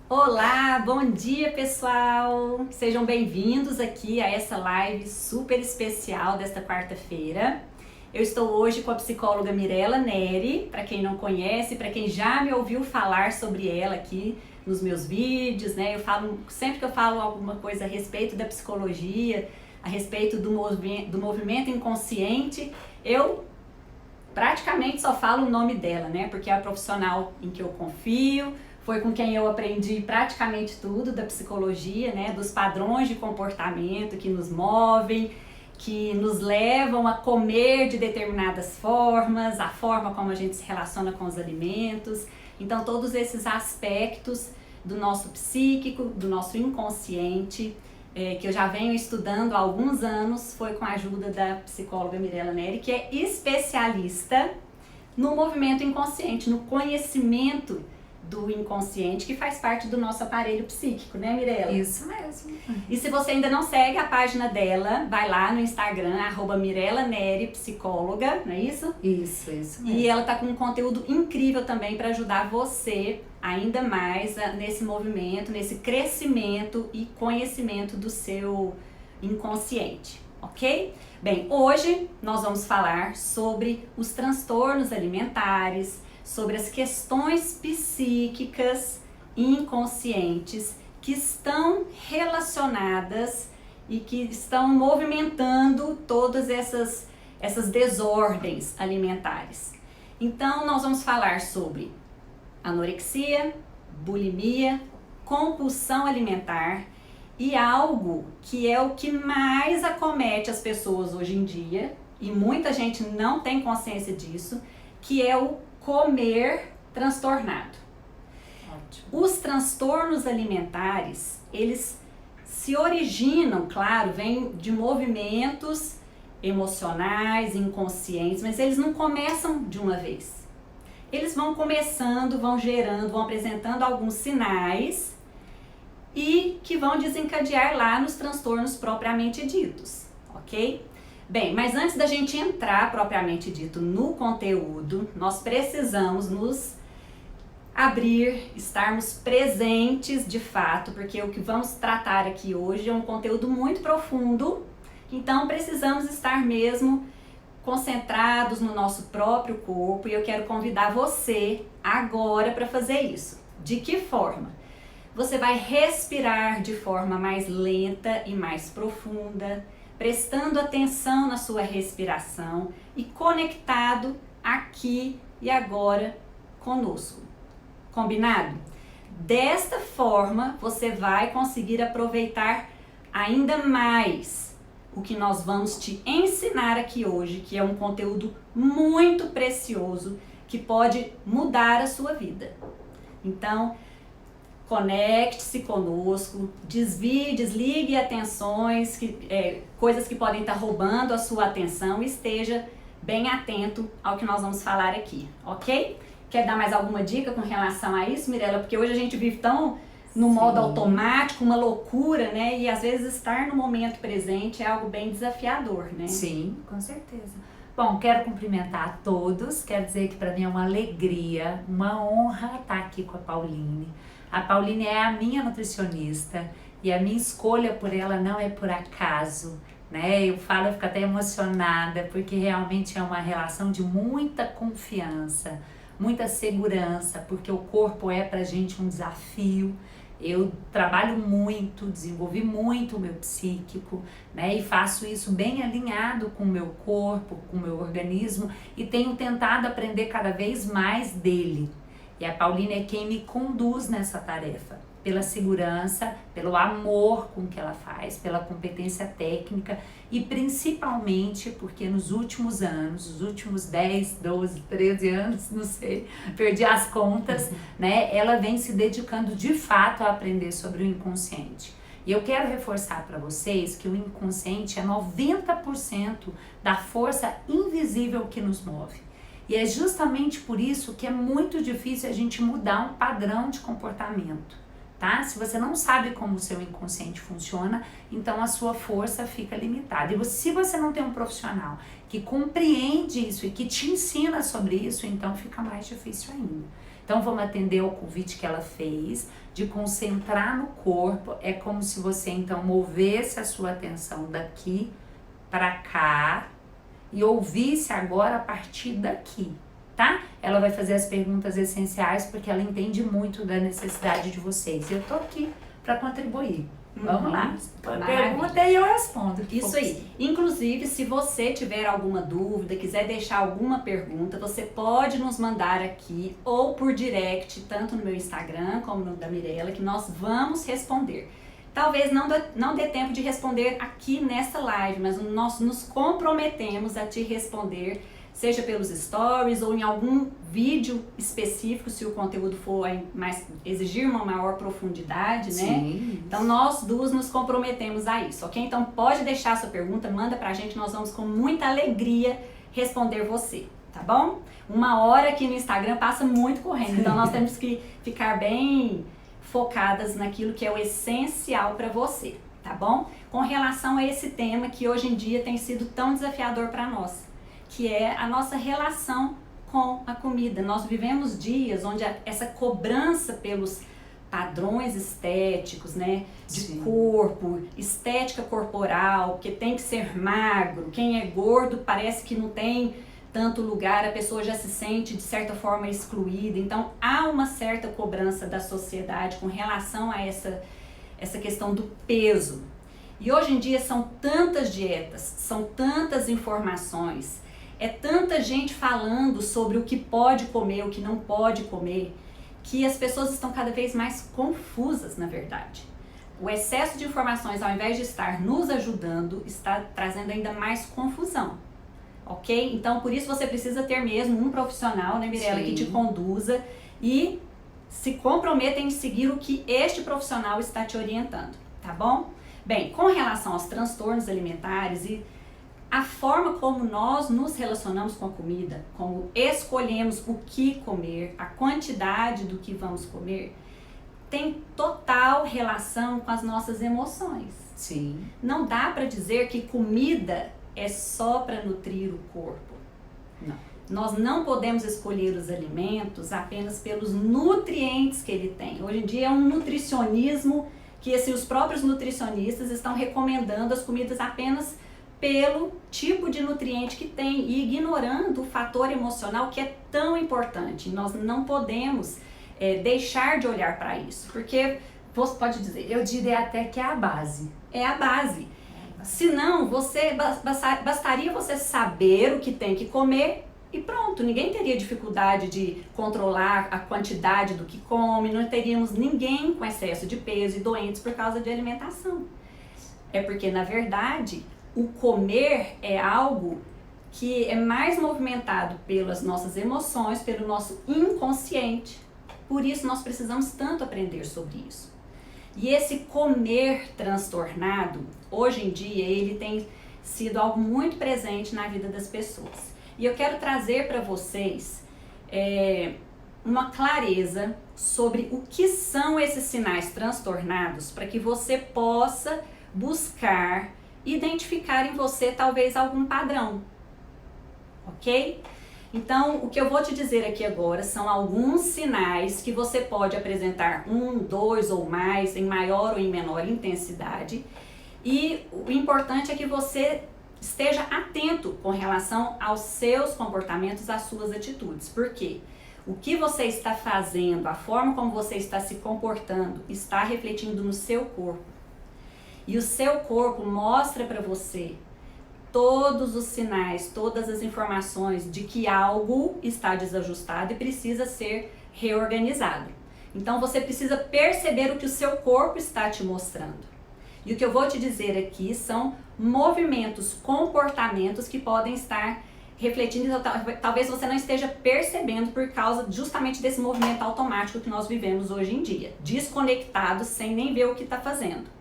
Olá, bom dia pessoal! Sejam bem-vindos aqui a essa live super especial desta quarta-feira. Eu estou hoje com a psicóloga Mirela Neri, para quem não conhece, para quem já me ouviu falar sobre ela aqui nos meus vídeos, né? Sempre que eu falo alguma coisa a respeito da psicologia, a respeito do movimento inconsciente, eu praticamente só falo o nome dela, né? Porque é a profissional em que eu confio, foi com quem eu aprendi praticamente tudo da psicologia, né? Dos padrões de comportamento que nos movem, que nos levam a comer de determinadas formas, a forma como a gente se relaciona com os alimentos. Então, todos esses aspectos do nosso psíquico, do nosso inconsciente, que eu já venho estudando há alguns anos, foi com a ajuda da psicóloga Mirela Neri, que é especialista no movimento inconsciente, no conhecimento do inconsciente, que faz parte do nosso aparelho psíquico, né, Mirela? Isso mesmo. E se você ainda não segue a página dela, vai lá no Instagram, @MirelaNeri Psicóloga, não é isso? Isso mesmo. E ela tá com um conteúdo incrível também para ajudar você ainda mais nesse movimento, nesse crescimento e conhecimento do seu inconsciente, ok? Bem, hoje nós vamos falar sobre os transtornos alimentares, sobre as questões psíquicas inconscientes que estão relacionadas e que estão movimentando todas essas desordens alimentares. Então, nós vamos falar sobre anorexia, bulimia, compulsão alimentar e algo que é o que mais acomete as pessoas hoje em dia, e muita gente não tem consciência disso, que é o comer transtornado. Ótimo. Os transtornos alimentares, eles se originam, claro, vêm de movimentos emocionais, inconscientes, mas eles não começam de uma vez. Eles vão começando, vão gerando, vão apresentando alguns sinais e que vão desencadear lá nos transtornos propriamente ditos, ok? Bem, mas antes da gente entrar propriamente dito no conteúdo, nós precisamos nos abrir, estarmos presentes de fato, porque o que vamos tratar aqui hoje é um conteúdo muito profundo, então precisamos estar mesmo concentrados no nosso próprio corpo, e eu quero convidar você agora para fazer isso. De que forma? Você vai respirar de forma mais lenta e mais profunda, prestando atenção na sua respiração e conectado aqui e agora conosco. Combinado? Desta forma, você vai conseguir aproveitar ainda mais o que nós vamos te ensinar aqui hoje, que é um conteúdo muito precioso que pode mudar a sua vida. Então, conecte-se conosco, desligue atenções, coisas que podem estar roubando a sua atenção, e esteja bem atento ao que nós vamos falar aqui, ok? Quer dar mais alguma dica com relação a isso, Mirela? Porque hoje a gente vive tão no modo automático, uma loucura, né? E às vezes estar no momento presente é algo bem desafiador, né? Sim, com certeza. Bom, quero cumprimentar a todos, quero dizer que para mim é uma alegria, uma honra estar aqui com a Pauline. A Pauline é a minha nutricionista e a minha escolha por ela não é por acaso, né? Eu fico até emocionada, porque realmente é uma relação de muita confiança, muita segurança, porque o corpo é pra gente um desafio. Eu trabalho muito, desenvolvi muito o meu psíquico, né? E faço isso bem alinhado com o meu corpo, com o meu organismo, e tenho tentado aprender cada vez mais dele. E a Pauline é quem me conduz nessa tarefa, pela segurança, pelo amor com que ela faz, pela competência técnica e principalmente porque nos últimos anos, os últimos 10, 12, 13 anos, não sei, perdi as contas, né? Ela vem se dedicando de fato a aprender sobre o inconsciente. E eu quero reforçar para vocês que o inconsciente é 90% da força invisível que nos move. E é justamente por isso que é muito difícil a gente mudar um padrão de comportamento, tá? Se você não sabe como o seu inconsciente funciona, então a sua força fica limitada. E se você não tem um profissional que compreende isso e que te ensina sobre isso, então fica mais difícil ainda. Então vamos atender ao convite que ela fez, de concentrar no corpo. É como se você então movesse a sua atenção daqui para cá e ouvisse agora a partir daqui, tá? Ela vai fazer as perguntas essenciais porque ela entende muito da necessidade de vocês. Eu tô aqui para contribuir. Vamos lá. Pergunta e eu respondo. Isso aí. Inclusive, se você tiver alguma dúvida, quiser deixar alguma pergunta, você pode nos mandar aqui ou por direct, tanto no meu Instagram como no da Mirella, que nós vamos responder. Talvez não dê tempo de responder aqui nessa live, mas nós nos comprometemos a te responder, seja pelos stories ou em algum vídeo específico, se o conteúdo for exigir uma maior profundidade, né? Sim. Então nós duas nos comprometemos a isso, ok? Então pode deixar a sua pergunta, manda pra gente, nós vamos com muita alegria responder você, tá bom? 1 hora aqui no Instagram passa muito correndo, então nós temos que ficar bem focadas naquilo que é o essencial para você, tá bom? Com relação a esse tema que hoje em dia tem sido tão desafiador para nós, que é a nossa relação com a comida. Nós vivemos dias onde essa cobrança pelos padrões estéticos, né, de Sim. corpo, estética corporal, porque tem que ser magro, quem é gordo parece que não tem tanto lugar, a pessoa já se sente de certa forma excluída. Então há uma certa cobrança da sociedade com relação a essa questão do peso. E hoje em dia são tantas dietas, são tantas informações, é tanta gente falando sobre o que pode comer, o que não pode comer, que as pessoas estão cada vez mais confusas, na verdade. O excesso de informações, ao invés de estar nos ajudando, está trazendo ainda mais confusão, ok? Então, por isso você precisa ter mesmo um profissional, né, Mirella, que te conduza e se comprometa em seguir o que este profissional está te orientando, tá bom? Bem, com relação aos transtornos alimentares e a forma como nós nos relacionamos com a comida, como escolhemos o que comer, a quantidade do que vamos comer, tem total relação com as nossas emoções. Sim. Não dá para dizer que comida é só para nutrir o corpo. Não. Nós não podemos escolher os alimentos apenas pelos nutrientes que ele tem. Hoje em dia é um nutricionismo que assim, os próprios nutricionistas estão recomendando as comidas apenas pelo tipo de nutriente que tem e ignorando o fator emocional que é tão importante. Nós não podemos deixar de olhar para isso, porque você pode dizer, eu diria até que é a base. É a base. Senão, bastaria você saber o que tem que comer e pronto, ninguém teria dificuldade de controlar a quantidade do que come, não teríamos ninguém com excesso de peso e doentes por causa de alimentação. É porque, na verdade, o comer é algo que é mais movimentado pelas nossas emoções, pelo nosso inconsciente. Por isso nós precisamos tanto aprender sobre isso. E esse comer transtornado, hoje em dia, ele tem sido algo muito presente na vida das pessoas. E eu quero trazer para vocês uma clareza sobre o que são esses sinais transtornados, para que você possa buscar identificar em você talvez algum padrão, ok? Então, o que eu vou te dizer aqui agora são alguns sinais que você pode apresentar 1, 2 ou mais, em maior ou em menor intensidade. E o importante é que você esteja atento com relação aos seus comportamentos, às suas atitudes. Por quê? O que você está fazendo, a forma como você está se comportando, está refletindo no seu corpo. E o seu corpo mostra para você todos os sinais, todas as informações de que algo está desajustado e precisa ser reorganizado. Então você precisa perceber o que o seu corpo está te mostrando. E o que eu vou te dizer aqui são movimentos, comportamentos que podem estar refletindo, talvez você não esteja percebendo por causa justamente desse movimento automático que nós vivemos hoje em dia, desconectados sem nem ver o que está fazendo.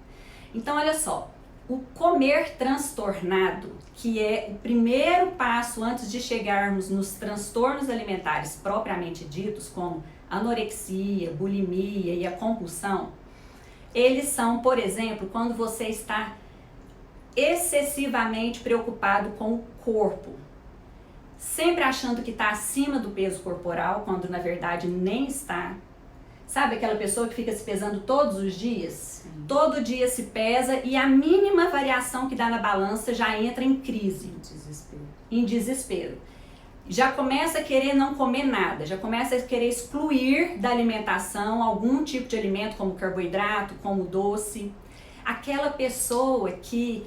Então, olha só, o comer transtornado, que é o primeiro passo antes de chegarmos nos transtornos alimentares propriamente ditos, como anorexia, bulimia e a compulsão, eles são, por exemplo, quando você está excessivamente preocupado com o corpo. sempre achando que está acima do peso corporal, quando na verdade nem está. Sabe aquela pessoa que fica se pesando todos os dias? Sim. Todo dia se pesa e a mínima variação que dá na balança já entra em crise. Em desespero. Já começa a querer não comer nada, já começa a querer excluir da alimentação algum tipo de alimento, como carboidrato, como doce. Aquela pessoa que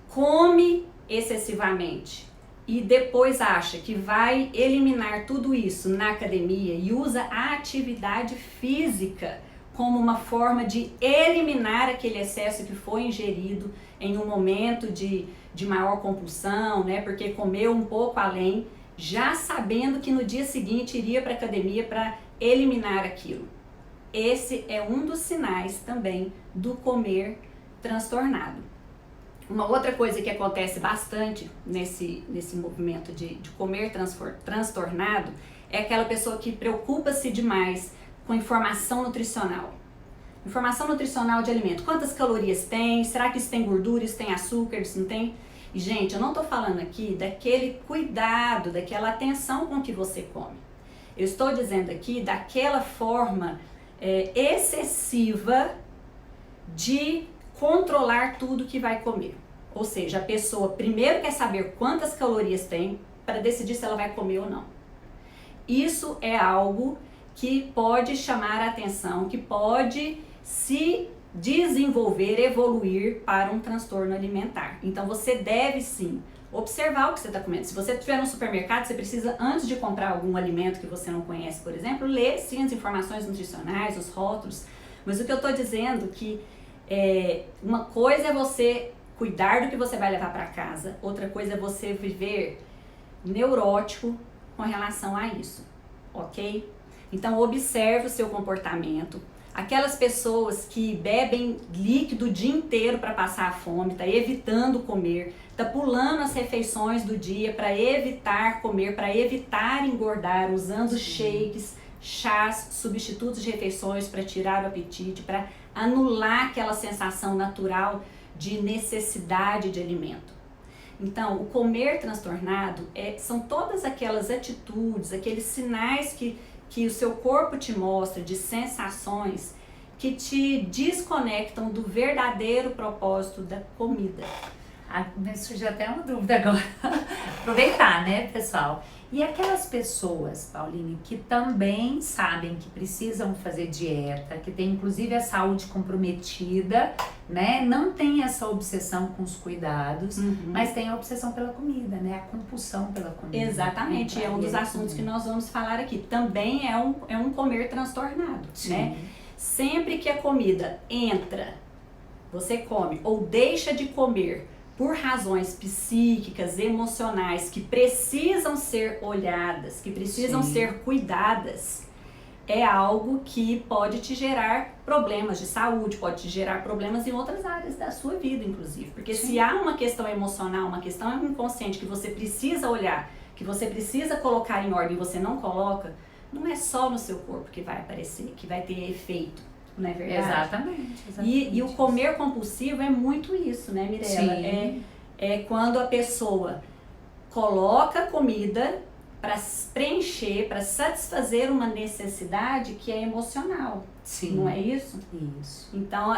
come excessivamente e depois acha que vai eliminar tudo isso na academia e usa a atividade física como uma forma de eliminar aquele excesso que foi ingerido em um momento de maior compulsão, né? Porque comeu um pouco além, já sabendo que no dia seguinte iria para a academia para eliminar aquilo. Esse é um dos sinais também do comer transtornado. Uma outra coisa que acontece bastante nesse movimento de comer transtornado é aquela pessoa que preocupa-se demais com informação nutricional. Informação nutricional de alimento. Quantas calorias tem? Será que isso tem gordura? Isso tem açúcar? Isso não tem? E, gente, eu não estou falando aqui daquele cuidado, daquela atenção com que você come. Eu estou dizendo aqui daquela forma excessiva de controlar tudo que vai comer. Ou seja, a pessoa primeiro quer saber quantas calorias tem para decidir se ela vai comer ou não. Isso é algo que pode chamar a atenção, que pode se desenvolver, evoluir para um transtorno alimentar. Então você deve sim observar o que você está comendo. Se você estiver no supermercado, você precisa, antes de comprar algum alimento que você não conhece, por exemplo, ler sim as informações nutricionais, os rótulos. Mas o que eu estou dizendo que uma coisa é você cuidar do que você vai levar para casa, outra coisa é você viver neurótico com relação a isso, ok? Então observe o seu comportamento. Aquelas pessoas que bebem líquido o dia inteiro para passar a fome, tá evitando comer, tá pulando as refeições do dia para evitar comer, para evitar engordar, usando shakes, chás, substitutos de refeições para tirar o apetite, para anular aquela sensação natural de necessidade de alimento. Então, o comer transtornado são todas aquelas atitudes, aqueles sinais que o seu corpo te mostra de sensações que te desconectam do verdadeiro propósito da comida. Me surgiu até uma dúvida agora. Aproveitar, né, pessoal? E aquelas pessoas, Pauline, que também sabem que precisam fazer dieta, que tem inclusive a saúde comprometida, né? Não tem essa obsessão com os cuidados, mas tem a obsessão pela comida, né? A compulsão pela comida. Exatamente, é um dos assuntos que nós vamos falar aqui. Também é um comer transtornado, né? Sempre que a comida entra, você come ou deixa de comer por razões psíquicas, emocionais, que precisam ser olhadas, que precisam ser cuidadas, é algo que pode te gerar problemas de saúde, pode te gerar problemas em outras áreas da sua vida, inclusive. Porque se há uma questão emocional, uma questão inconsciente que você precisa olhar, que você precisa colocar em ordem e você não coloca, não é só no seu corpo que vai aparecer, que vai ter efeito. Não é verdade? Exatamente. E o comer compulsivo é muito isso, né, Mirella? É quando a pessoa coloca comida para preencher, para satisfazer uma necessidade que é emocional. Sim. Não é isso? Isso. Então,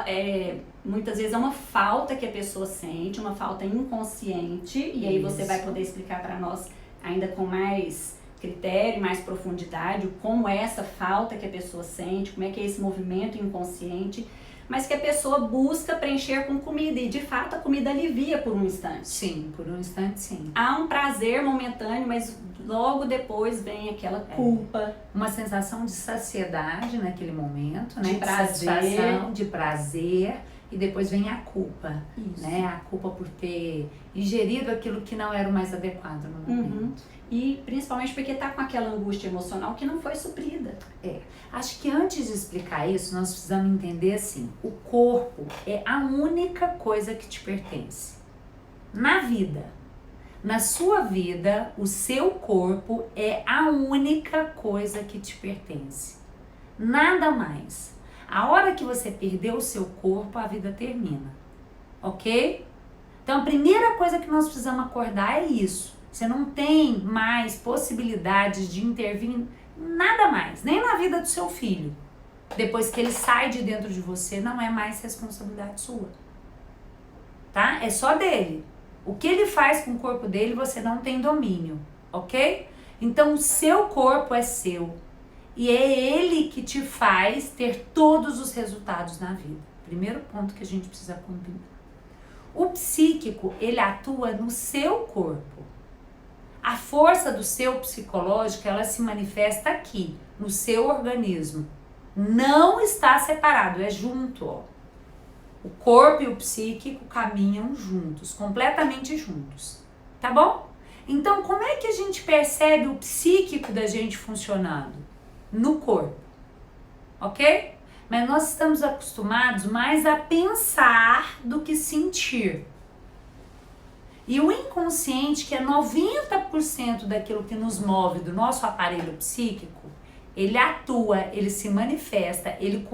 muitas vezes é uma falta que a pessoa sente, uma falta inconsciente, e aí você vai poder explicar para nós ainda com mais critério, mais profundidade, como é essa falta que a pessoa sente, como é que é esse movimento inconsciente, mas que a pessoa busca preencher com comida e de fato a comida alivia por um instante. Sim, por um instante sim. Há um prazer momentâneo, mas logo depois vem aquela culpa. Uma sensação de saciedade naquele momento, né? De prazer. Satisfação, de prazer. E depois vem a culpa, Isso. né? A culpa por ter ingerido aquilo que não era o mais adequado no momento. E principalmente porque tá com aquela angústia emocional que não foi suprida. Acho que antes de explicar isso, nós precisamos entender assim, o corpo é a única coisa que te pertence. Na vida, na sua vida, o seu corpo é a única coisa que te pertence. Nada mais. A hora que você perder o seu corpo, a vida termina. Ok? Então a primeira coisa que nós precisamos acordar é isso. Você não tem mais possibilidades de intervir em nada mais, nem na vida do seu filho. Depois que ele sai de dentro de você, não é mais responsabilidade sua. Tá? É só dele. O que ele faz com o corpo dele, você não tem domínio, ok? Então, o seu corpo é seu. E é ele que te faz ter todos os resultados na vida. Primeiro ponto que a gente precisa combinar. O psíquico, ele atua no seu corpo. A força do seu psicológico, ela se manifesta aqui, no seu organismo. Não está separado, é junto, ó. O corpo e o psíquico caminham juntos, completamente juntos. Tá bom? Então, como é que a gente percebe o psíquico da gente funcionando? No corpo. Ok? Mas nós estamos acostumados mais a pensar do que sentir. E o inconsciente, que é 90% daquilo que nos move do nosso aparelho psíquico, ele atua, ele se manifesta, ele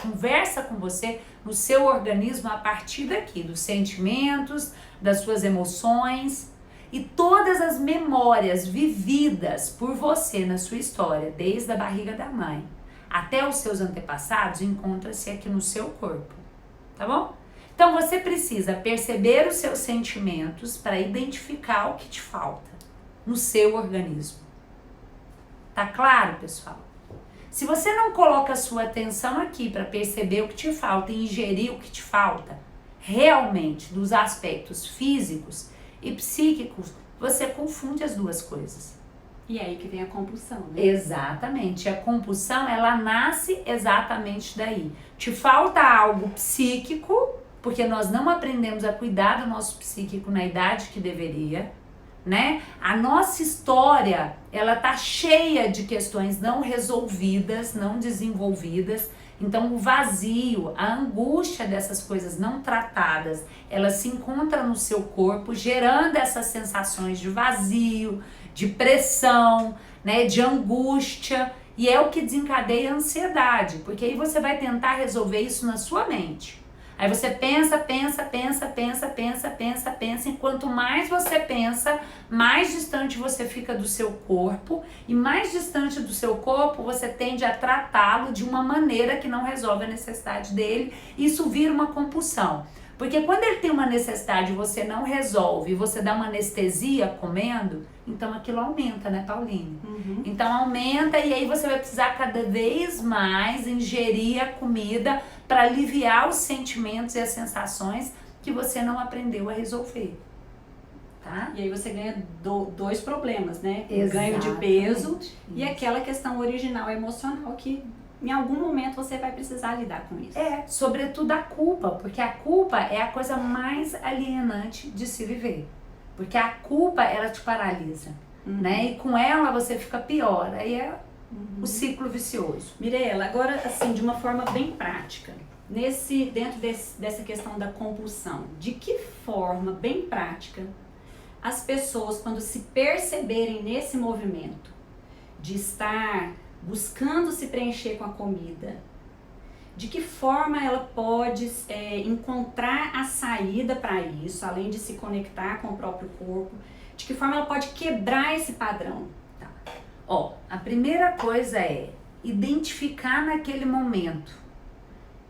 conversa com você no seu organismo a partir daqui, dos sentimentos, das suas emoções e todas as memórias vividas por você na sua história, desde a barriga da mãe até os seus antepassados, encontra-se aqui no seu corpo, tá bom? Então você precisa perceber os seus sentimentos para identificar o que te falta no seu organismo. Tá claro, pessoal? Se você não coloca a sua atenção aqui para perceber o que te falta e ingerir o que te falta, realmente, dos aspectos físicos e psíquicos, você confunde as duas coisas. E é aí que vem a compulsão, né? Exatamente. A compulsão, ela nasce exatamente daí. Te falta algo psíquico, porque nós não aprendemos a cuidar do nosso psíquico na idade que deveria, né? A nossa história, ela tá cheia de questões não resolvidas, não desenvolvidas. Então, o vazio, a angústia dessas coisas não tratadas, ela se encontra no seu corpo, gerando essas sensações de vazio, de pressão, né, de angústia, e é o que desencadeia a ansiedade, porque aí você vai tentar resolver isso na sua mente. Aí você pensa, e quanto mais você pensa, mais distante você fica do seu corpo, e mais distante do seu corpo você tende a tratá-lo de uma maneira que não resolve a necessidade dele, e isso vira uma compulsão. Porque quando ele tem uma necessidade e você não resolve, você dá uma anestesia comendo, então aquilo aumenta, né, Pauline? Uhum. Então aumenta e aí você vai precisar cada vez mais ingerir a comida para aliviar os sentimentos e as sensações que você não aprendeu a resolver. Tá? E aí você ganha dois problemas, né? O ganho de Exatamente. peso e Isso. aquela questão original emocional que em algum momento você vai precisar lidar com isso. É, sobretudo a culpa, porque a culpa é a coisa mais alienante de se viver. Porque a culpa, ela te paralisa, né? E com ela você fica pior, aí é o ciclo vicioso. Mirela, agora assim, de uma forma bem prática, dentro dessa questão da compulsão, de que forma bem prática as pessoas, quando se perceberem nesse movimento de estar buscando se preencher com a comida, de que forma ela pode encontrar a saída para isso, além de se conectar com o próprio corpo, de que forma ela pode quebrar esse padrão? Tá. Ó, a primeira coisa é identificar naquele momento,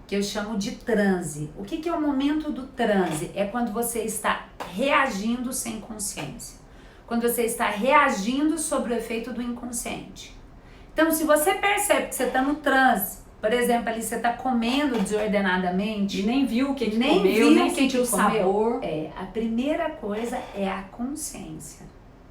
que eu chamo de transe. O que é o momento do transe? É quando você está reagindo sem consciência. Quando você está reagindo sobre o efeito do inconsciente. Então, se você percebe que você está no transe, por exemplo, ali você está comendo desordenadamente, E nem viu o que nem comeu, viu nem o que sentiu o comeu. sabor. A primeira coisa é a consciência,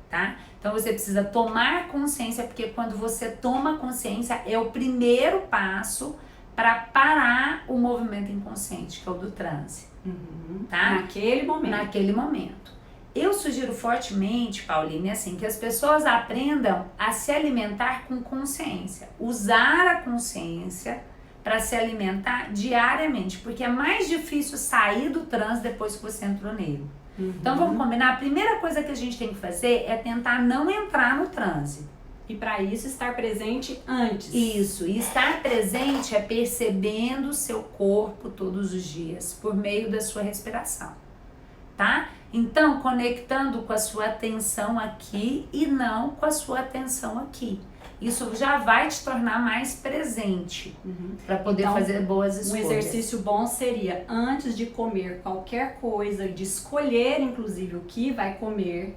tá? Então você precisa tomar consciência, porque quando você toma consciência é o primeiro passo para parar o movimento inconsciente, que é o do transe, tá? Naquele momento. Naquele momento. Eu sugiro fortemente, Pauline, assim, que as pessoas aprendam a se alimentar com consciência, usar a consciência para se alimentar diariamente, porque é mais difícil sair do transe depois que você entrou nele. Então vamos combinar, a primeira coisa que a gente tem que fazer é tentar não entrar no transe. E para isso estar presente antes. Isso, e estar presente é percebendo o seu corpo todos os dias, por meio da sua respiração, tá? Então, conectando com a sua atenção aqui e não com a sua atenção aqui. Isso já vai te tornar mais presente para poder Então, fazer boas escolhas. Um exercício bom seria, antes de comer qualquer coisa, de escolher inclusive o que vai comer,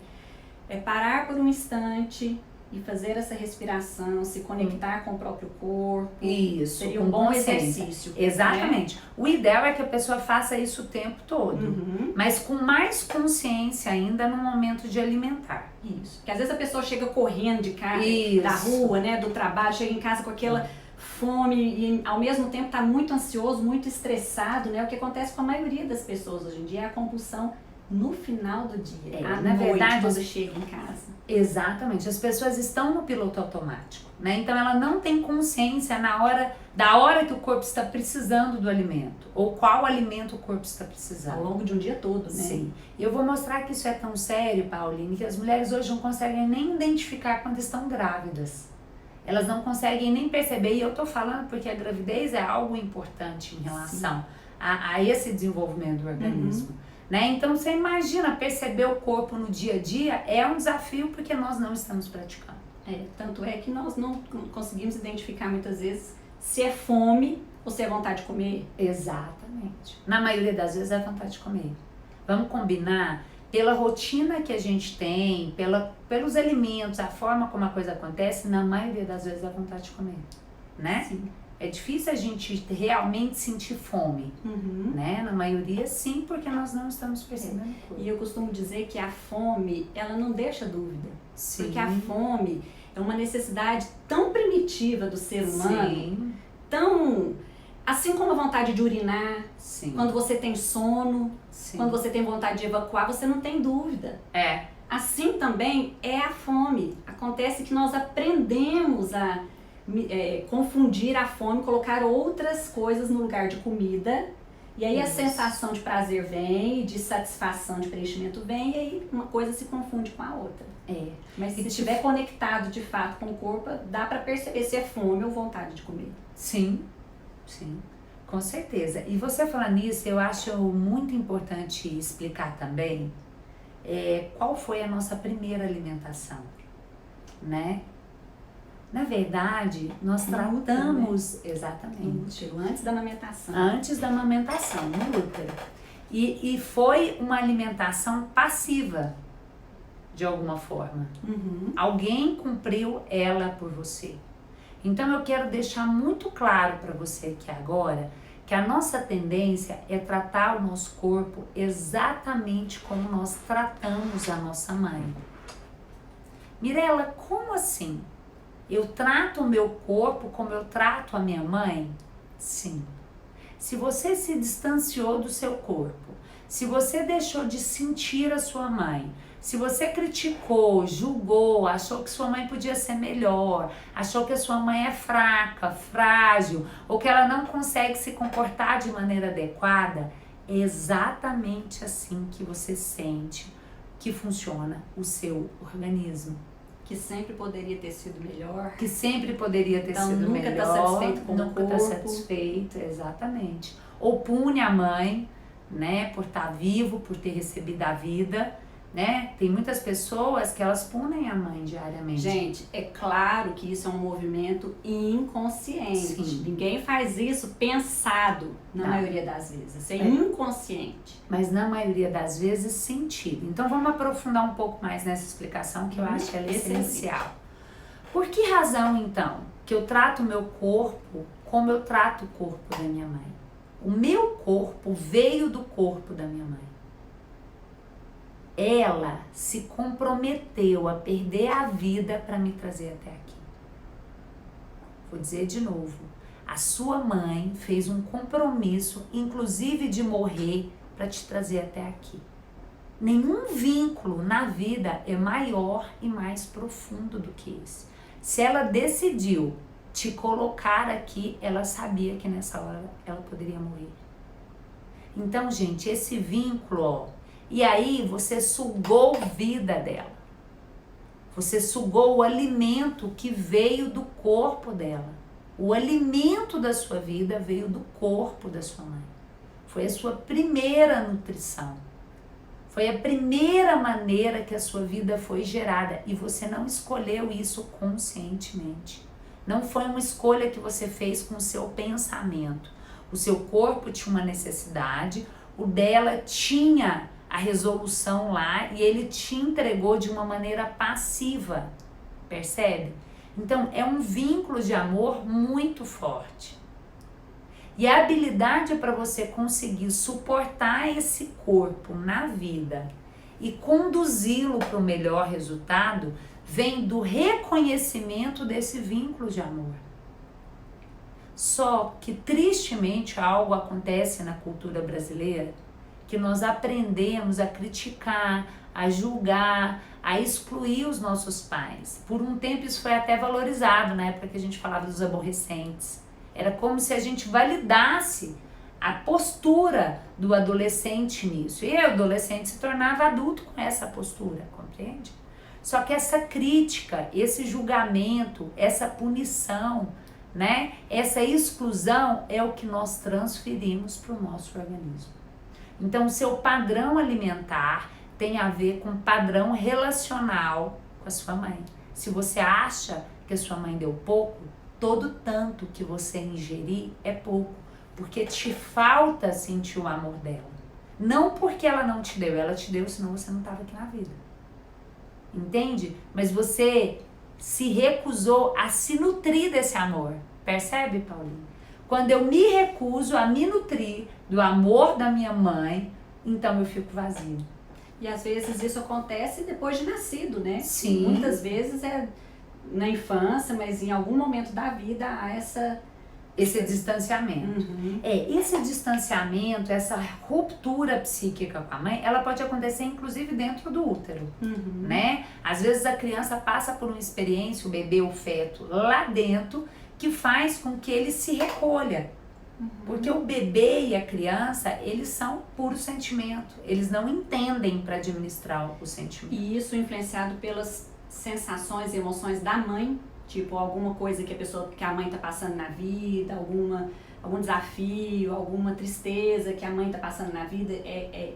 parar por um instante e fazer essa respiração, se conectar com o próprio corpo. Isso, seria um bom exercício. Exatamente. Né? O ideal é que a pessoa faça isso o tempo todo, mas com mais consciência ainda no momento de alimentar. Isso. Porque às vezes a pessoa chega correndo de casa, da rua, né, do trabalho, chega em casa com aquela fome e ao mesmo tempo está muito ansioso, muito estressado, né? O que acontece com a maioria das pessoas hoje em dia é a compulsão no final do dia, na verdade, quando chega em casa. Exatamente, as pessoas estão no piloto automático, né? Então ela não tem consciência da hora que o corpo está precisando do alimento, ou qual alimento o corpo está precisando. Ao longo de um dia todo, né? Sim. E eu vou mostrar que isso é tão sério, Pauline, que as mulheres hoje não conseguem nem identificar quando estão grávidas. Elas não conseguem nem perceber, e eu tô falando porque a gravidez é algo importante em relação a esse desenvolvimento do organismo. Né? Então você imagina, perceber o corpo no dia a dia é um desafio porque nós não estamos praticando. Tanto é que nós não conseguimos identificar muitas vezes se é fome ou se é vontade de comer. Exatamente. Na maioria das vezes é vontade de comer. Vamos combinar, pela rotina que a gente tem, pelos alimentos, a forma como a coisa acontece, na maioria das vezes é vontade de comer, né? Sim. É difícil a gente realmente sentir fome, né? Na maioria sim, porque nós não estamos percebendo. E eu costumo dizer que a fome, ela não deixa dúvida. Sim. Porque a fome é uma necessidade tão primitiva do ser humano, tão... Assim como a vontade de urinar, quando você tem sono, quando você tem vontade de evacuar, você não tem dúvida. Assim também é a fome. Acontece que nós aprendemos a confundir a fome, colocar outras coisas no lugar de comida, e aí a sensação de prazer vem, de satisfação, de preenchimento vem, e aí uma coisa se confunde com a outra. Mas se estiver conectado de fato com o corpo, dá para perceber se é fome ou vontade de comer. Sim, com certeza. E você falando nisso, eu acho muito importante explicar também qual foi a nossa primeira alimentação, né? Na verdade, nós tratamos, exatamente, antes da amamentação. Antes da amamentação, no útero. E foi uma alimentação passiva, de alguma forma. Alguém cumpriu ela por você. Então eu quero deixar muito claro para você aqui agora que a nossa tendência é tratar o nosso corpo exatamente como nós tratamos a nossa mãe. Mirela, como assim? Eu trato o meu corpo como eu trato a minha mãe? Sim. Se você se distanciou do seu corpo, se você deixou de sentir a sua mãe, se você criticou, julgou, achou que sua mãe podia ser melhor, achou que a sua mãe é fraca, frágil, ou que ela não consegue se comportar de maneira adequada, é exatamente assim que você sente que funciona o seu organismo. Que sempre poderia ter sido melhor. Que sempre poderia ter sido melhor. Nunca está satisfeito com o corpo. Nunca está satisfeito, exatamente. Ou pune a mãe, né, por estar vivo, por ter recebido a vida, né? Tem muitas pessoas que elas punem a mãe diariamente. Gente, é claro que isso é um movimento inconsciente. Ninguém faz isso pensado, na maioria das vezes. Isso é inconsciente. Mas na maioria das vezes sentido. Então vamos aprofundar um pouco mais nessa explicação que eu acho que ela é essencial. Por que razão então que eu trato o meu corpo como eu trato o corpo da minha mãe? O meu corpo veio do corpo da minha mãe. Ela se comprometeu a perder a vida para me trazer até aqui. Vou dizer de novo. A sua mãe fez um compromisso, inclusive de morrer, para te trazer até aqui. Nenhum vínculo na vida é maior e mais profundo do que esse. Se ela decidiu te colocar aqui, ela sabia que nessa hora ela poderia morrer. Então, gente, esse vínculo, ó, e aí você sugou vida dela. Você sugou o alimento que veio do corpo dela. O alimento da sua vida veio do corpo da sua mãe. Foi a sua primeira nutrição. Foi a primeira maneira que a sua vida foi gerada e você não escolheu isso conscientemente. Não foi uma escolha que você fez com o seu pensamento. O seu corpo tinha uma necessidade, o dela tinha a resolução lá e ele te entregou de uma maneira passiva, percebe? Então é um vínculo de amor muito forte. E a habilidade para você conseguir suportar esse corpo na vida e conduzi-lo para o melhor resultado vem do reconhecimento desse vínculo de amor. Só que tristemente algo acontece na cultura brasileira que nós aprendemos a criticar, a julgar, a excluir os nossos pais. Por um tempo isso foi até valorizado, na época que a gente falava dos aborrecentes. Era como se a gente validasse a postura do adolescente nisso. E o adolescente se tornava adulto com essa postura, compreende? Só que essa crítica, esse julgamento, essa punição, né? Essa exclusão é o que nós transferimos para o nosso organismo. Então, o seu padrão alimentar tem a ver com padrão relacional com a sua mãe. Se você acha que a sua mãe deu pouco, todo tanto que você ingerir é pouco, porque te falta sentir o amor dela. Não porque ela não te deu, ela te deu, senão você não estava aqui na vida. Entende? Mas você se recusou a se nutrir desse amor. Percebe, Paulinho? Quando eu me recuso a me nutrir do amor da minha mãe, então eu fico vazio. E às vezes isso acontece depois de nascido, né? Sim. Muitas vezes é na infância, mas em algum momento da vida há esse distanciamento. Uhum. Esse distanciamento, essa ruptura psíquica com a mãe, ela pode acontecer inclusive dentro do útero, Uhum. né? Às vezes a criança passa por uma experiência, o bebê, o feto, lá dentro, que faz com que ele se recolha. Porque o bebê e a criança, eles são puro sentimento. Eles não entendem para administrar o sentimento. E isso influenciado pelas sensações e emoções da mãe, tipo alguma coisa que a mãe está passando na vida, algum desafio, alguma tristeza que a mãe está passando na vida,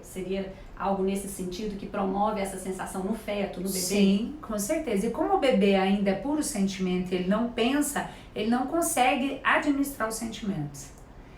seria algo nesse sentido que promove essa sensação no feto, no bebê? Sim, com certeza. E como o bebê ainda é puro sentimento, ele não pensa, ele não consegue administrar os sentimentos.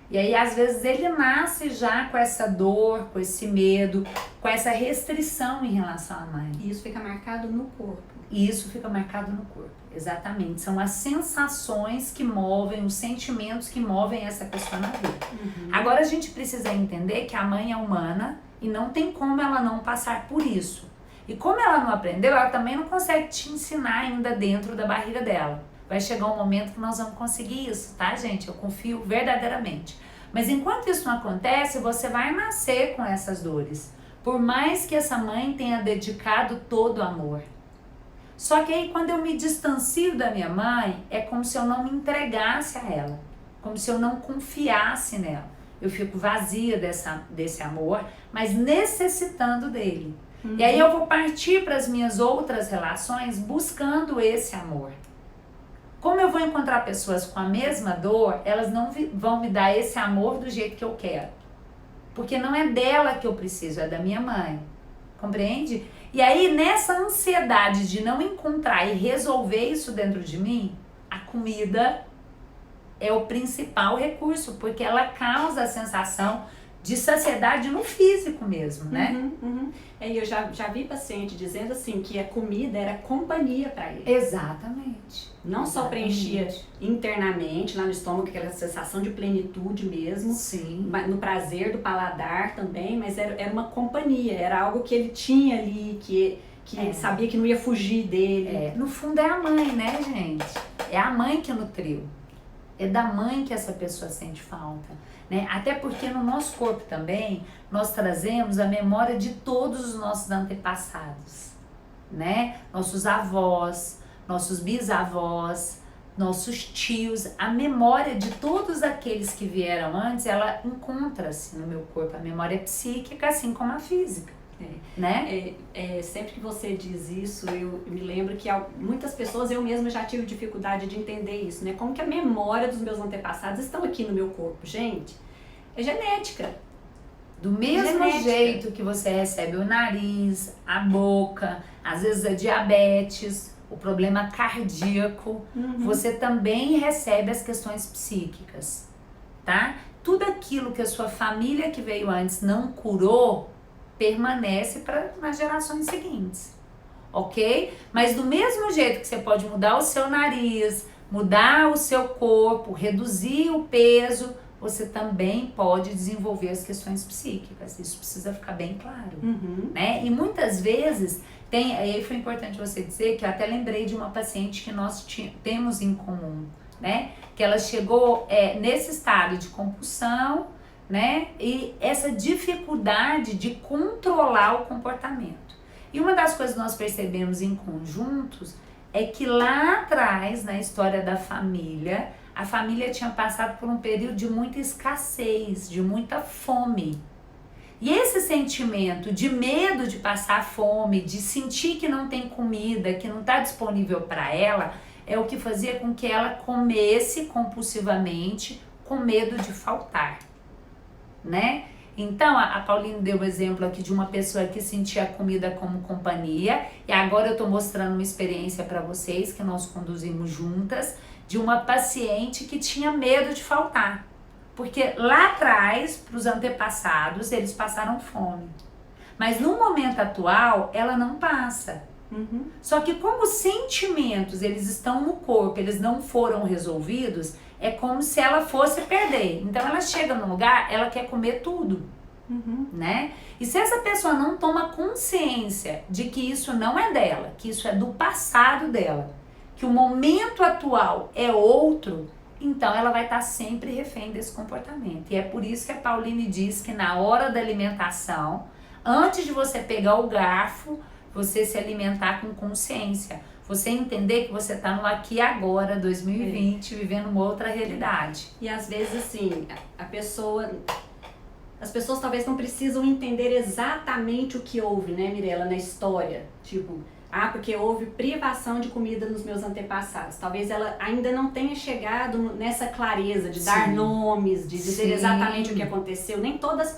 E aí, às vezes, ele nasce já com essa dor, com esse medo, com essa restrição em relação à mãe. E isso fica marcado no corpo. E isso fica marcado no corpo, exatamente. São as sensações que movem, os sentimentos que movem essa pessoa na vida. Uhum. Agora, a gente precisa entender que a mãe é humana e não tem como ela não passar por isso. E como ela não aprendeu, ela também não consegue te ensinar ainda dentro da barriga dela. Vai chegar um momento que nós vamos conseguir isso, tá, gente? Eu confio verdadeiramente. Mas enquanto isso não acontece, você vai nascer com essas dores. Por mais que essa mãe tenha dedicado todo o amor. Só que aí, quando eu me distancio da minha mãe, é como se eu não me entregasse a ela. Como se eu não confiasse nela. Eu fico vazia desse amor, mas necessitando dele. Uhum. E aí eu vou partir para as minhas outras relações buscando esse amor. Como eu vou encontrar pessoas com a mesma dor, elas não vão me dar esse amor do jeito que eu quero. Porque não é dela que eu preciso, é da minha mãe. Compreende? E aí, nessa ansiedade de não encontrar e resolver isso dentro de mim, a comida é o principal recurso, porque ela causa a sensação de saciedade no físico mesmo, né? Uhum. E eu já vi paciente dizendo assim que a comida era companhia para ele. Exatamente. Não só preenchia internamente, lá no estômago, aquela sensação de plenitude mesmo, Sim. no prazer do paladar também, mas era uma companhia, era algo que ele tinha ali, que ele sabia que não ia fugir dele. No fundo é a mãe, né, gente? É a mãe que nutriu. É da mãe que essa pessoa sente falta, né? Até porque no nosso corpo também, nós trazemos a memória de todos os nossos antepassados, né? Nossos avós, nossos bisavós, nossos tios, a memória de todos aqueles que vieram antes, ela encontra-se no meu corpo, a memória psíquica, assim como a física. Né? Sempre que você diz isso, eu me lembro que muitas pessoas, eu mesma já tive dificuldade de entender isso, né? Como que a memória dos meus antepassados estão aqui no meu corpo, gente? É genética. Do mesmo Genética. jeito que você recebe o nariz, a boca, às vezes a diabetes, o problema cardíaco, você também recebe as questões psíquicas, tá? Tudo aquilo que a sua família que veio antes não curou, permanece nas gerações seguintes, ok? Mas do mesmo jeito que você pode mudar o seu nariz, mudar o seu corpo, reduzir o peso, você também pode desenvolver as questões psíquicas. Isso precisa ficar bem claro, né? E muitas vezes, aí foi importante você dizer que eu até lembrei de uma paciente que nós temos em comum, né? Que ela chegou nesse estado de compulsão, né? E essa dificuldade de controlar o comportamento. E uma das coisas que nós percebemos em conjuntos é que lá atrás, na história da família, a família tinha passado por um período de muita escassez, de muita fome. E esse sentimento de medo de passar fome, de sentir que não tem comida, que não está disponível para ela, é o que fazia com que ela comesse compulsivamente com medo de faltar, né? Então, a Pauline deu o exemplo aqui de uma pessoa que sentia a comida como companhia, e agora eu estou mostrando uma experiência para vocês que nós conduzimos juntas, de uma paciente que tinha medo de faltar. Porque lá atrás, para os antepassados, eles passaram fome. Mas no momento atual, ela não passa. Só que como os sentimentos, eles estão no corpo, eles não foram resolvidos, é como se ela fosse perder. Então ela chega num lugar, ela quer comer tudo, né? E se essa pessoa não toma consciência de que isso não é dela, que isso é do passado dela, que o momento atual é outro, então ela vai estar sempre refém desse comportamento. E é por isso que a Pauline diz que na hora da alimentação, antes de você pegar o garfo, você se alimentar com consciência. Você entender que você está no aqui e agora, 2020, vivendo uma outra realidade. E às vezes, assim, as pessoas talvez não precisam entender exatamente o que houve, né, Mirela, na história. Tipo, porque houve privação de comida nos meus antepassados. Talvez ela ainda não tenha chegado nessa clareza de dar nomes, de dizer exatamente o que aconteceu. Nem todas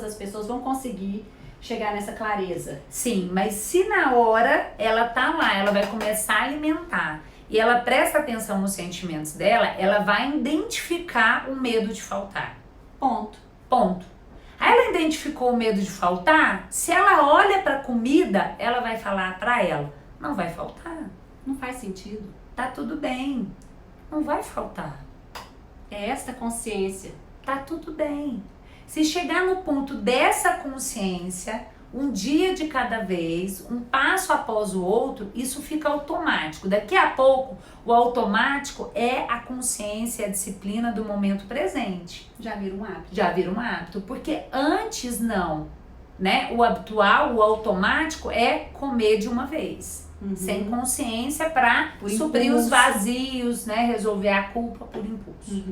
as pessoas vão conseguir chegar nessa clareza. Sim, mas se na hora ela tá lá, ela vai começar a alimentar e ela presta atenção nos sentimentos dela, ela vai identificar o medo de faltar. Ponto. Aí ela identificou o medo de faltar, se ela olha pra comida, ela vai falar pra ela, não vai faltar. Não faz sentido. Tá tudo bem, não vai faltar. É esta consciência. Tá tudo bem. Se chegar no ponto dessa consciência, um dia de cada vez, um passo após o outro, isso fica automático. Daqui a pouco, o automático é a consciência, a disciplina do momento presente. Já vira um hábito. Já vira um hábito, porque antes não, né? O habitual, o automático é comer de uma vez. Sem consciência para suprir os vazios, né? Resolver a culpa por impulso.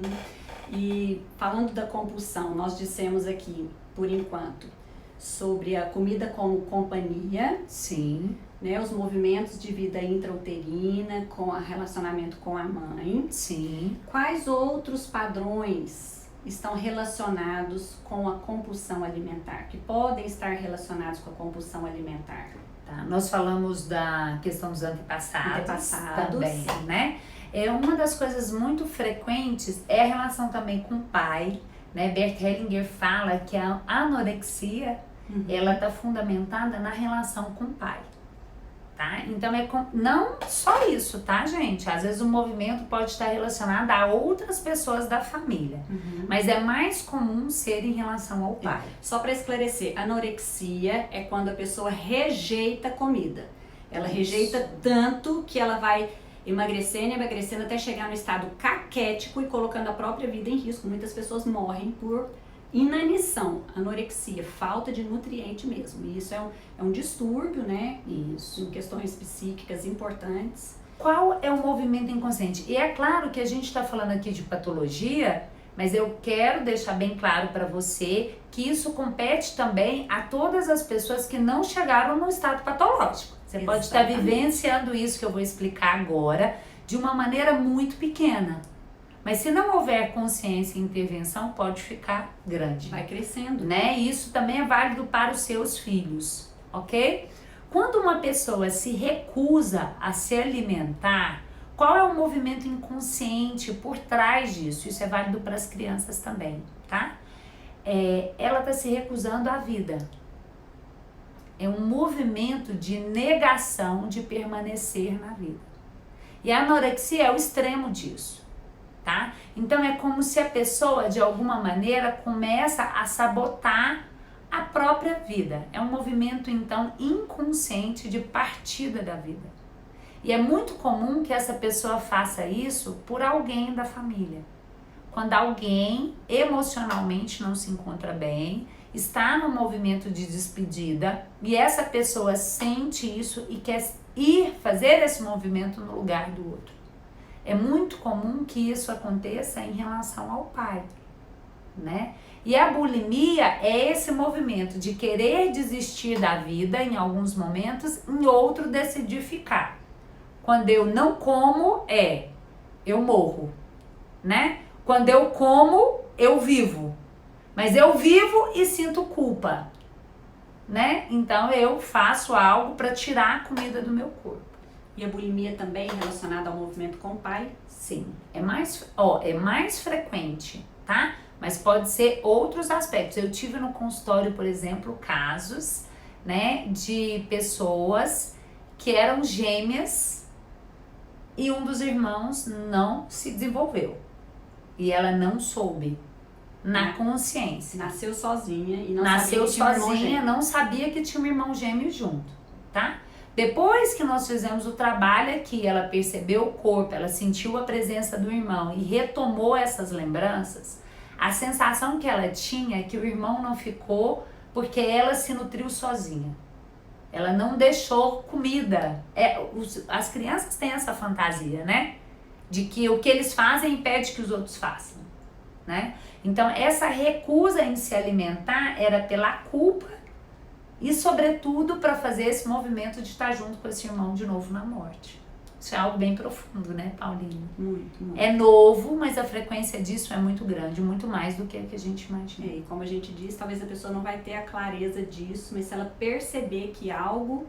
E falando da compulsão, nós dissemos aqui, por enquanto, sobre a comida como companhia. Sim. Né, os movimentos de vida intrauterina, com o relacionamento com a mãe. Sim. Quais outros padrões estão relacionados com a compulsão alimentar, que podem estar relacionados com a compulsão alimentar? Tá, nós falamos da questão dos antepassados também, né? Uma das coisas muito frequentes é a relação também com o pai, né? Bert Hellinger fala que a anorexia, ela está fundamentada na relação com o pai, tá? Então, não só isso, tá, gente? Às vezes o movimento pode estar relacionado a outras pessoas da família, mas é mais comum ser em relação ao pai. Só para esclarecer, anorexia é quando a pessoa rejeita a comida. Ela rejeita tanto que ela vai emagrecendo até chegar no estado caquético e colocando a própria vida em risco. Muitas pessoas morrem por inanição, anorexia, falta de nutriente mesmo. E isso é um distúrbio, né? Isso, em questões psíquicas importantes. Qual é o movimento inconsciente? E é claro que a gente está falando aqui de patologia, mas eu quero deixar bem claro para você que isso compete também a todas as pessoas que não chegaram no estado patológico. Você pode estar vivenciando isso que eu vou explicar agora de uma maneira muito pequena. Mas se não houver consciência e intervenção, pode ficar grande. Vai crescendo. Né? E isso também é válido para os seus filhos, ok? Quando uma pessoa se recusa a se alimentar, qual é o movimento inconsciente por trás disso? Isso é válido para as crianças também, tá? Ela está se recusando à vida. É um movimento de negação de permanecer na vida. E a anorexia é o extremo disso, tá? Então é como se a pessoa, de alguma maneira, começa a sabotar a própria vida. É um movimento, então, inconsciente de partida da vida. E é muito comum que essa pessoa faça isso por alguém da família. Quando alguém emocionalmente não se encontra bem, está no movimento de despedida e essa pessoa sente isso e quer ir fazer esse movimento no lugar do outro. É muito comum que isso aconteça em relação ao pai, né? E a bulimia é esse movimento de querer desistir da vida em alguns momentos, em outro decidir ficar. Quando eu não como, eu morro, né? Quando eu como, eu vivo. Mas eu vivo e sinto culpa, né? Então eu faço algo para tirar a comida do meu corpo. E a bulimia também relacionada ao movimento com o pai? Sim, é mais frequente, tá? Mas pode ser outros aspectos. Eu tive no consultório, por exemplo, casos, né, de pessoas que eram gêmeas e um dos irmãos não se desenvolveu. E ela não soube, na consciência. Nasceu sozinha e não Nasceu sabia que tinha um irmão sozinha, gêmeo. não sabia que tinha um irmão gêmeo junto, tá? Depois que nós fizemos o trabalho aqui, ela percebeu o corpo, ela sentiu a presença do irmão e retomou essas lembranças, a sensação que ela tinha é que o irmão não ficou porque ela se nutriu sozinha. Ela não deixou comida. As crianças têm essa fantasia, né? De que o que eles fazem impede que os outros façam, né? Então, essa recusa em se alimentar era pela culpa e, sobretudo, para fazer esse movimento de estar junto com esse irmão de novo na morte. Isso é algo bem profundo, né, Paulinho? Muito, muito. É novo, mas a frequência disso é muito grande, muito mais do que a gente imagina. E como a gente disse, talvez a pessoa não vai ter a clareza disso, mas se ela perceber que algo,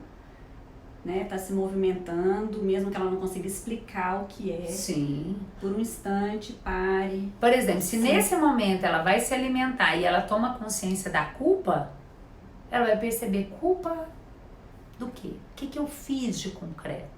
né, tá se movimentando, mesmo que ela não consiga explicar o que é, Sim. por um instante, pare. Por exemplo, se Sim. nesse momento ela vai se alimentar e ela toma consciência da culpa, ela vai perceber culpa do quê? O que eu fiz de concreto?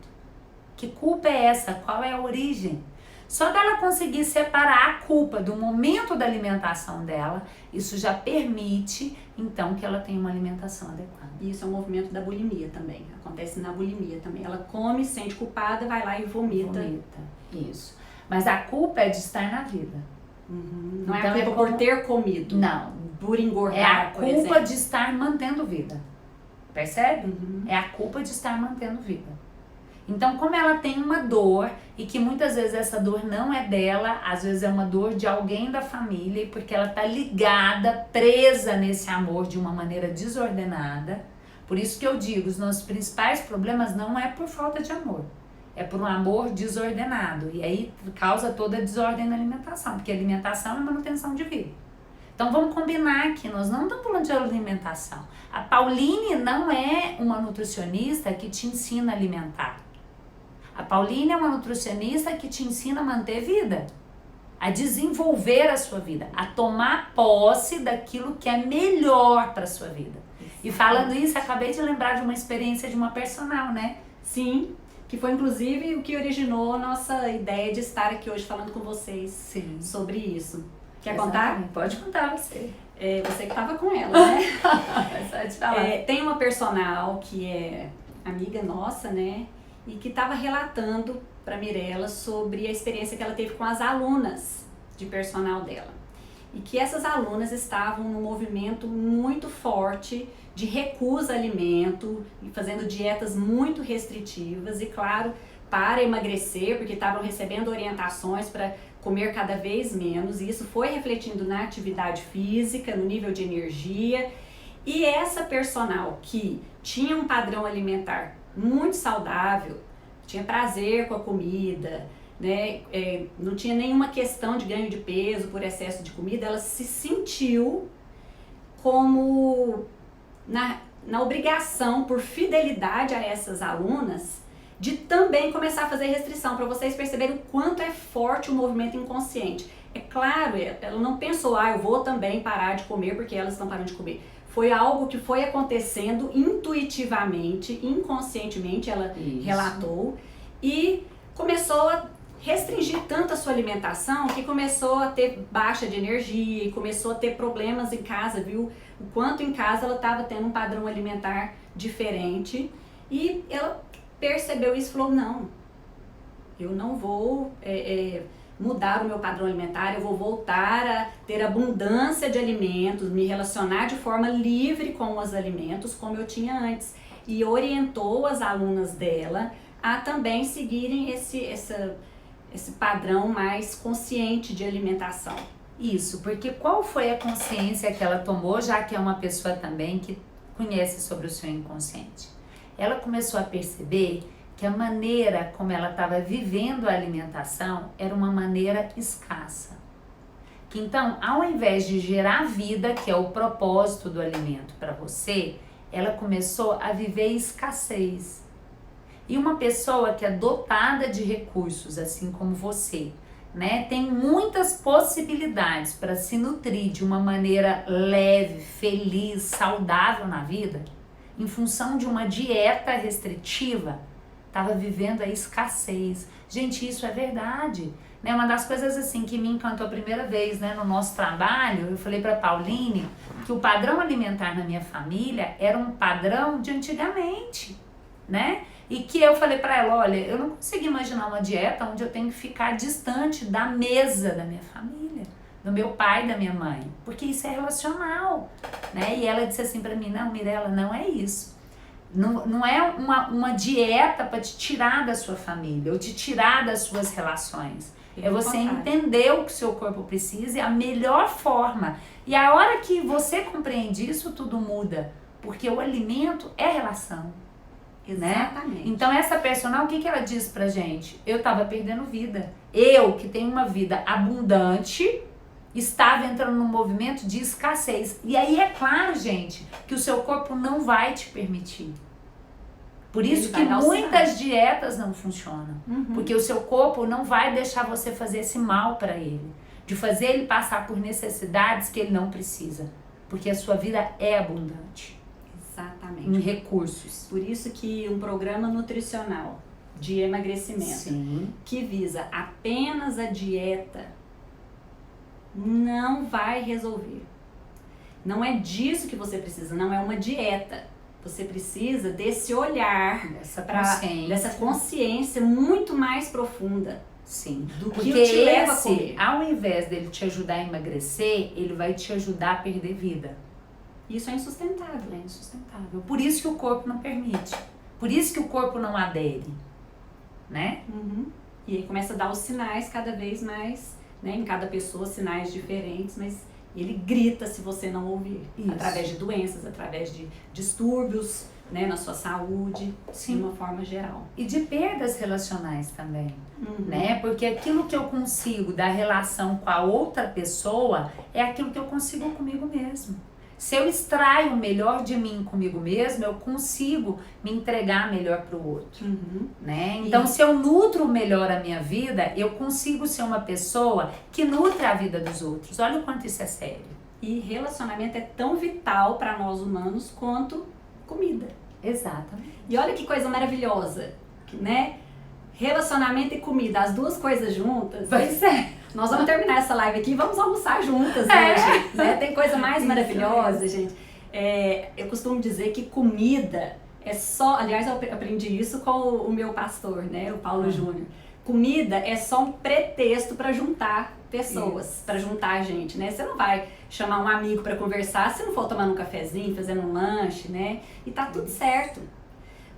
Que culpa é essa? Qual é a origem? Só dela conseguir separar a culpa do momento da alimentação dela, isso já permite, então, que ela tenha uma alimentação adequada. E isso é um movimento da bulimia também. Acontece na bulimia também. Ela come, sente culpada, vai lá e vomita. Isso. Mas a culpa é de estar na vida. Uhum. Não Então, é a culpa por ter comido. Não. Por engordar, É a por culpa exemplo. de estar mantendo vida. Percebe? Uhum. É a culpa de estar mantendo vida. Então, como ela tem uma dor e que muitas vezes essa dor não é dela, às vezes é uma dor de alguém da família, e porque ela tá ligada, presa nesse amor de uma maneira desordenada. Por isso que eu digo, os nossos principais problemas não é por falta de amor, é por um amor desordenado. E aí causa toda a desordem na alimentação, porque a alimentação é manutenção de vida. Então vamos combinar aqui, nós não estamos falando de alimentação. A Pauline não é uma nutricionista que te ensina a alimentar. A Pauline é uma nutricionista que te ensina a manter vida, a desenvolver a sua vida, a tomar posse daquilo que é melhor para a sua vida. E falando isso, acabei de lembrar de uma experiência de uma personal, né? Sim, que foi inclusive o que originou a nossa ideia de estar aqui hoje falando com vocês. Sim. Sobre isso. Quer Exatamente. contar? Pode contar você. Você que estava com ela, né? Só te falar. Tem uma personal que é amiga nossa, né? E que estava relatando para Mirella sobre a experiência que ela teve com as alunas de personal dela. E que essas alunas estavam num movimento muito forte de recusa a alimento, e fazendo dietas muito restritivas e, claro, para emagrecer, porque estavam recebendo orientações para comer cada vez menos, e isso foi refletindo na atividade física, no nível de energia. E essa personal que tinha um padrão alimentar muito saudável, tinha prazer com a comida, né, não tinha nenhuma questão de ganho de peso por excesso de comida, ela se sentiu como na obrigação, por fidelidade a essas alunas, de também começar a fazer restrição, para vocês perceberem o quanto é forte o movimento inconsciente. É claro, ela não pensou, eu vou também parar de comer porque elas estão parando de comer. Foi algo que foi acontecendo intuitivamente, inconscientemente, ela relatou, e começou a restringir tanto a sua alimentação que começou a ter baixa de energia e começou a ter problemas em casa, viu? O quanto em casa ela estava tendo um padrão alimentar diferente, e ela percebeu isso e falou, não, eu não vou mudar o meu padrão alimentar, eu vou voltar a ter abundância de alimentos, me relacionar de forma livre com os alimentos como eu tinha antes, e orientou as alunas dela a também seguirem esse padrão mais consciente de alimentação. Isso, porque qual foi a consciência que ela tomou, já que é uma pessoa também que conhece sobre o seu inconsciente? Ela começou a perceber que a maneira como ela estava vivendo a alimentação era uma maneira escassa. Que então, ao invés de gerar vida, que é o propósito do alimento para você, ela começou a viver escassez. E uma pessoa que é dotada de recursos, assim como você, né, tem muitas possibilidades para se nutrir de uma maneira leve, feliz, saudável na vida, em função de uma dieta restritiva, estava vivendo a escassez. Gente, isso é verdade, né? Uma das coisas assim que me encantou a primeira vez, né, no nosso trabalho, eu falei para Pauline que o padrão alimentar na minha família era um padrão de antigamente, né? E que eu falei para ela, olha, eu não consigo imaginar uma dieta onde eu tenho que ficar distante da mesa da minha família, do meu pai, da minha mãe, porque isso é relacional, né? E ela disse assim para mim, não, Mirella, não é isso. Não é uma dieta para te tirar da sua família ou te tirar das suas relações. É você entender o que o seu corpo precisa e a melhor forma. E a hora que você compreende isso, tudo muda, porque o alimento é relação. Exatamente. Né? Então essa personal, o que ela diz pra gente? Eu tava perdendo vida. Eu, que tenho uma vida abundante, estava entrando num movimento de escassez. E aí é claro, gente, que o seu corpo não vai te permitir. Por isso que muitas dietas não funcionam. Porque o seu corpo não vai deixar você fazer esse mal para ele. De fazer ele passar por necessidades que ele não precisa. Porque a sua vida é abundante. Exatamente. Em recursos. Por isso que um programa nutricional de emagrecimento, sim, que visa apenas a dieta, não vai resolver. Não é disso que você precisa, não é uma dieta. Você precisa desse olhar, dessa consciência muito mais profunda. Sim, do que te leva a comer. Ao invés dele te ajudar a emagrecer, ele vai te ajudar a perder vida. Isso é insustentável. É insustentável. Por isso que o corpo não permite. Por isso que o corpo não adere. Né? E aí começa a dar os sinais cada vez mais, né? Em cada pessoa, sinais diferentes, mas ele grita se você não ouvir. Isso. Através de doenças, através de distúrbios, né, na sua saúde, sim, de uma forma geral. E de perdas relacionais também, né? Porque aquilo que eu consigo da relação com a outra pessoa é aquilo que eu consigo comigo mesmo. Se eu extraio o melhor de mim comigo mesmo, eu consigo me entregar melhor para o outro, né? Então, se eu nutro melhor a minha vida, eu consigo ser uma pessoa que nutre a vida dos outros. Olha o quanto isso é sério. E relacionamento é tão vital para nós humanos quanto comida. Exatamente. E olha que coisa maravilhosa, né? Relacionamento e comida, as duas coisas juntas. Pois é. Nós vamos terminar essa live aqui e vamos almoçar juntas hoje, né? Tem coisa mais maravilhosa, gente. Eu costumo dizer que comida é só... Aliás, eu aprendi isso com o meu pastor, né? O Paulo Júnior. Comida é só um pretexto para juntar pessoas, para juntar gente, né? Você não vai chamar um amigo para conversar se não for tomando um cafezinho, fazendo um lanche, né? E tá tudo certo.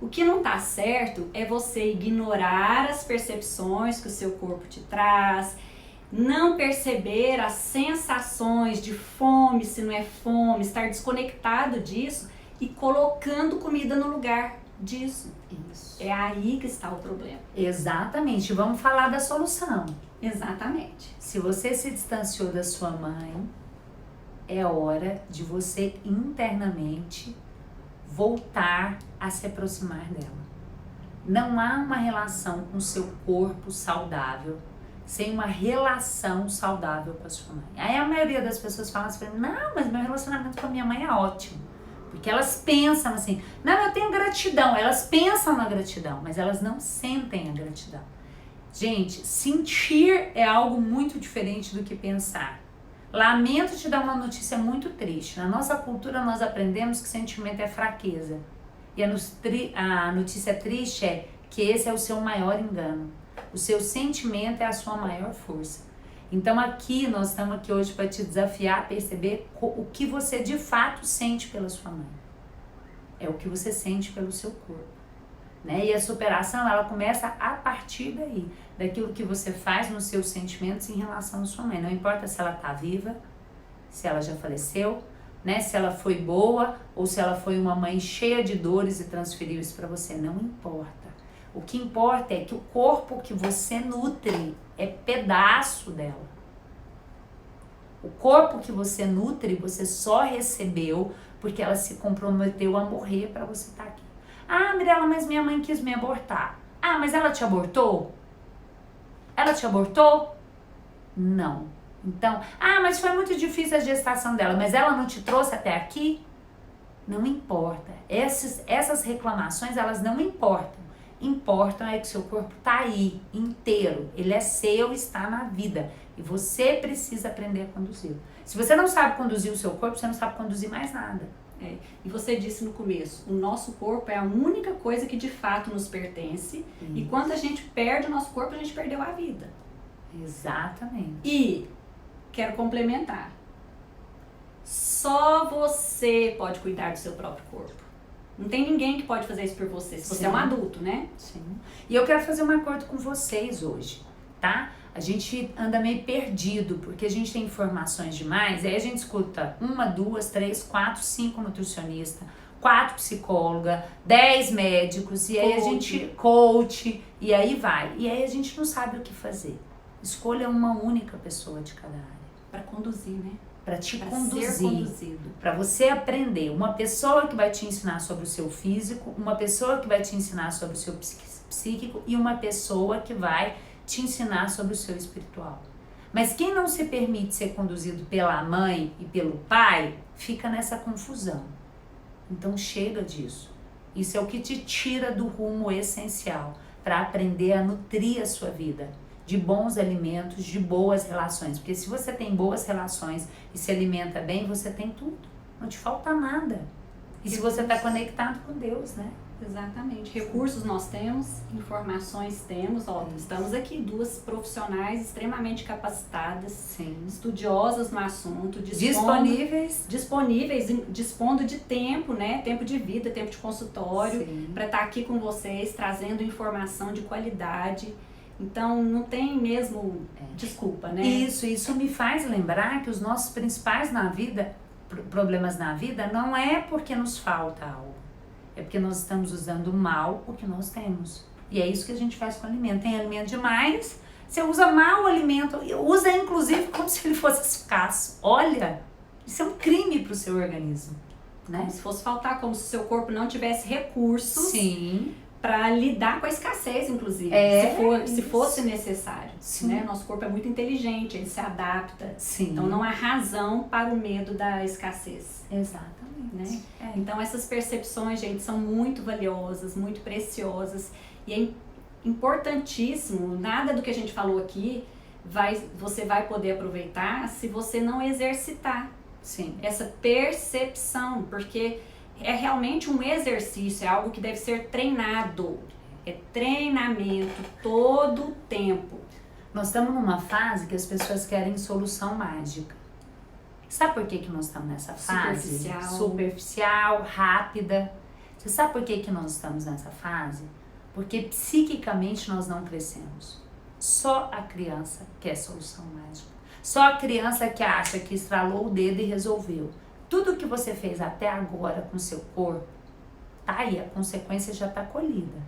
O que não tá certo é você ignorar as percepções que o seu corpo te traz, não perceber as sensações de fome, se não é fome, estar desconectado disso e colocando comida no lugar. disso. Isso. É aí que está o problema. Exatamente. Vamos falar da solução. Exatamente. Se você se distanciou da sua mãe, é hora de você internamente voltar a se aproximar dela. Não há uma relação com o seu corpo saudável sem uma relação saudável com a sua mãe. Aí a maioria das pessoas fala assim pra mim, não, mas meu relacionamento com a minha mãe é ótimo. Porque elas pensam assim, não, eu tenho gratidão. Elas pensam na gratidão, mas elas não sentem a gratidão. Gente, sentir é algo muito diferente do que pensar. Lamento te dar uma notícia muito triste. Na nossa cultura nós aprendemos que sentimento é fraqueza. E a notícia triste é que esse é o seu maior engano. O seu sentimento é a sua maior força. Então aqui, nós estamos aqui hoje para te desafiar a perceber o que você de fato sente pela sua mãe. É o que você sente pelo seu corpo. Né? E a superação, ela começa a partir daí, daquilo que você faz nos seus sentimentos em relação à sua mãe. Não importa se ela está viva, se ela já faleceu, né? Se ela foi boa ou se ela foi uma mãe cheia de dores e transferiu isso para você. Não importa. O que importa é que o corpo que você nutre é pedaço dela. O corpo que você nutre, você só recebeu porque ela se comprometeu a morrer para você estar aqui. Ah, Mirella, mas minha mãe quis me abortar. Ah, mas ela te abortou? Ela te abortou? Não. Então, ah, mas foi muito difícil a gestação dela, mas ela não te trouxe até aqui? Não importa. Essas reclamações, elas não importam. Importam é que seu corpo está aí, inteiro. Ele é seu, está na vida. E você precisa aprender a conduzi-lo. Se você não sabe conduzir o seu corpo, você não sabe conduzir mais nada. E você disse no começo, o nosso corpo é a única coisa que de fato nos pertence. E quando a gente perde o nosso corpo, a gente perdeu a vida. Exatamente. E quero complementar. Só você pode cuidar do seu próprio corpo. Não tem ninguém que pode fazer isso por você, se você é um adulto, né? Sim. E eu quero fazer um acordo com vocês hoje, tá? A gente anda meio perdido, porque a gente tem informações demais, aí a gente escuta 1, 2, 3, 4, 5 nutricionistas, 4 psicólogas, 10 médicos, e aí a gente, coach, e aí vai. E aí a gente não sabe o que fazer. Escolha uma única pessoa de cada área. Para conduzir, né? Para te pra conduzir, ser conduzido. Para você aprender. Uma pessoa que vai te ensinar sobre o seu físico, uma pessoa que vai te ensinar sobre o seu psíquico e uma pessoa que vai te ensinar sobre o seu espiritual. Mas quem não se permite ser conduzido pela mãe e pelo pai, fica nessa confusão. Então chega disso. Isso é o que te tira do rumo essencial para aprender a nutrir a sua vida de bons alimentos, de boas relações. Porque se você tem boas relações e se alimenta bem, você tem tudo. Não te falta nada. E se você está conectado com Deus, né? Exatamente. Recursos nós temos, informações temos. Ó, estamos aqui, 2 profissionais extremamente capacitadas, sim, estudiosas no assunto, disponíveis, dispondo de tempo, né? Tempo de vida, tempo de consultório, para estar aqui com vocês, trazendo informação de qualidade. Então, não tem mesmo desculpa, né? Isso me faz lembrar que os nossos principais problemas na vida não é porque nos falta algo. É porque nós estamos usando mal o que nós temos. E é isso que a gente faz com o alimento. Tem alimento demais, você usa mal o alimento, usa inclusive como se ele fosse escasso. Olha, isso é um crime para o seu organismo, né? Como se fosse faltar, como se o seu corpo não tivesse recursos. Sim. Para lidar com a escassez, inclusive, se fosse necessário. Né? Nosso corpo é muito inteligente, ele se adapta. Sim. Então não há razão para o medo da escassez. Exatamente. Né? Então essas percepções, gente, são muito valiosas, muito preciosas. E é importantíssimo, nada do que a gente falou aqui você vai poder aproveitar se você não exercitar. Sim. Essa percepção, porque é realmente um exercício, é algo que deve ser treinado. É treinamento todo o tempo. Nós estamos numa fase que as pessoas querem solução mágica. Sabe por que nós estamos nessa fase? Superficial, rápida. Você sabe por que nós estamos nessa fase? Porque psiquicamente nós não crescemos. Só a criança quer solução mágica. Só a criança que acha que estralou o dedo e resolveu. Tudo que você fez até agora com o seu corpo tá aí, a consequência já está colhida.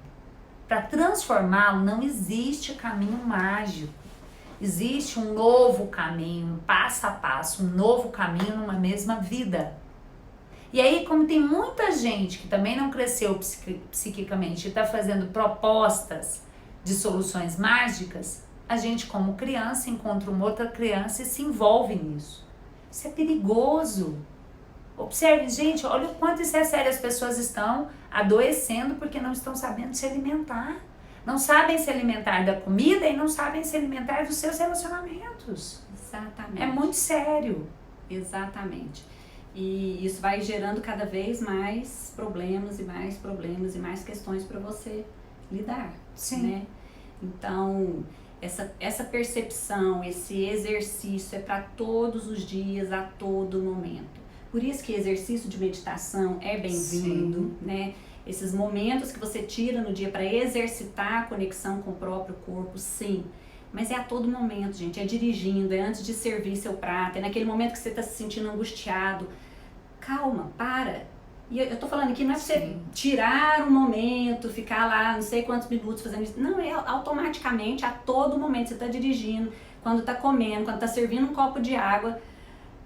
Para transformá-lo não existe caminho mágico. Existe um novo caminho, um passo a passo, um novo caminho numa mesma vida. E aí, como tem muita gente que também não cresceu psiquicamente e está fazendo propostas de soluções mágicas, a gente, como criança, encontra uma outra criança e se envolve nisso. Isso é perigoso. Observe, gente, olha o quanto isso é sério. As pessoas estão adoecendo porque não estão sabendo se alimentar. Não sabem se alimentar da comida e não sabem se alimentar dos seus relacionamentos. Exatamente. É muito sério. Exatamente. E isso vai gerando cada vez mais problemas e mais problemas e mais questões para você lidar. Sim. Né? Então, essa percepção, esse exercício é para todos os dias, a todo momento. Por isso que exercício de meditação é bem-vindo, né? Esses momentos que você tira no dia para exercitar a conexão com o próprio corpo, sim. Mas é a todo momento, gente. É dirigindo, é antes de servir seu prato, é naquele momento que você está se sentindo angustiado. Calma, para. E eu tô falando aqui, não é pra você tirar um momento, ficar lá não sei quantos minutos fazendo isso. Não, é automaticamente, a todo momento. Você está dirigindo, quando está comendo, quando está servindo um copo de água,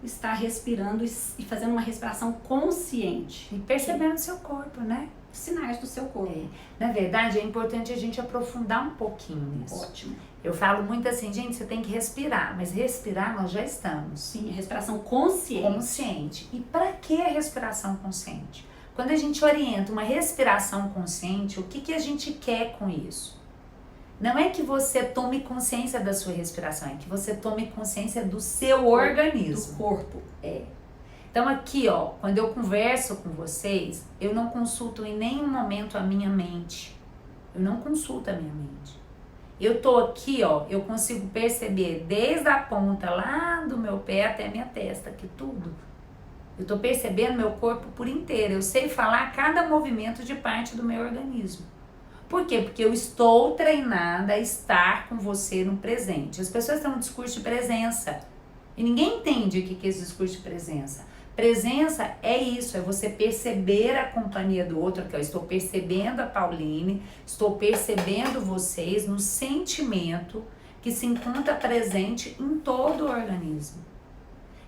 está respirando e fazendo uma respiração consciente. E percebendo o seu corpo, né? Sinais do seu corpo. Na verdade, é importante a gente aprofundar um pouquinho nisso. Ótimo. Eu falo muito assim, gente, você tem que respirar, mas respirar nós já estamos. Sim, a respiração consciente. Consciente. E para que a respiração consciente? Quando a gente orienta uma respiração consciente, o que a gente quer com isso? Não é que você tome consciência da sua respiração, é que você tome consciência do seu organismo. Do corpo. Então aqui, ó, quando eu converso com vocês, eu não consulto em nenhum momento a minha mente. Eu não consulto a minha mente. Eu tô aqui, ó, eu consigo perceber desde a ponta lá do meu pé até minha testa, aqui tudo. Eu tô percebendo meu corpo por inteiro. Eu sei falar cada movimento de parte do meu organismo. Por quê? Porque eu estou treinada a estar com você no presente. As pessoas têm um discurso de presença. E ninguém entende o que é esse discurso de presença. Presença é isso, é você perceber a companhia do outro, que eu estou percebendo a Pauline, estou percebendo vocês no sentimento que se encontra presente em todo o organismo.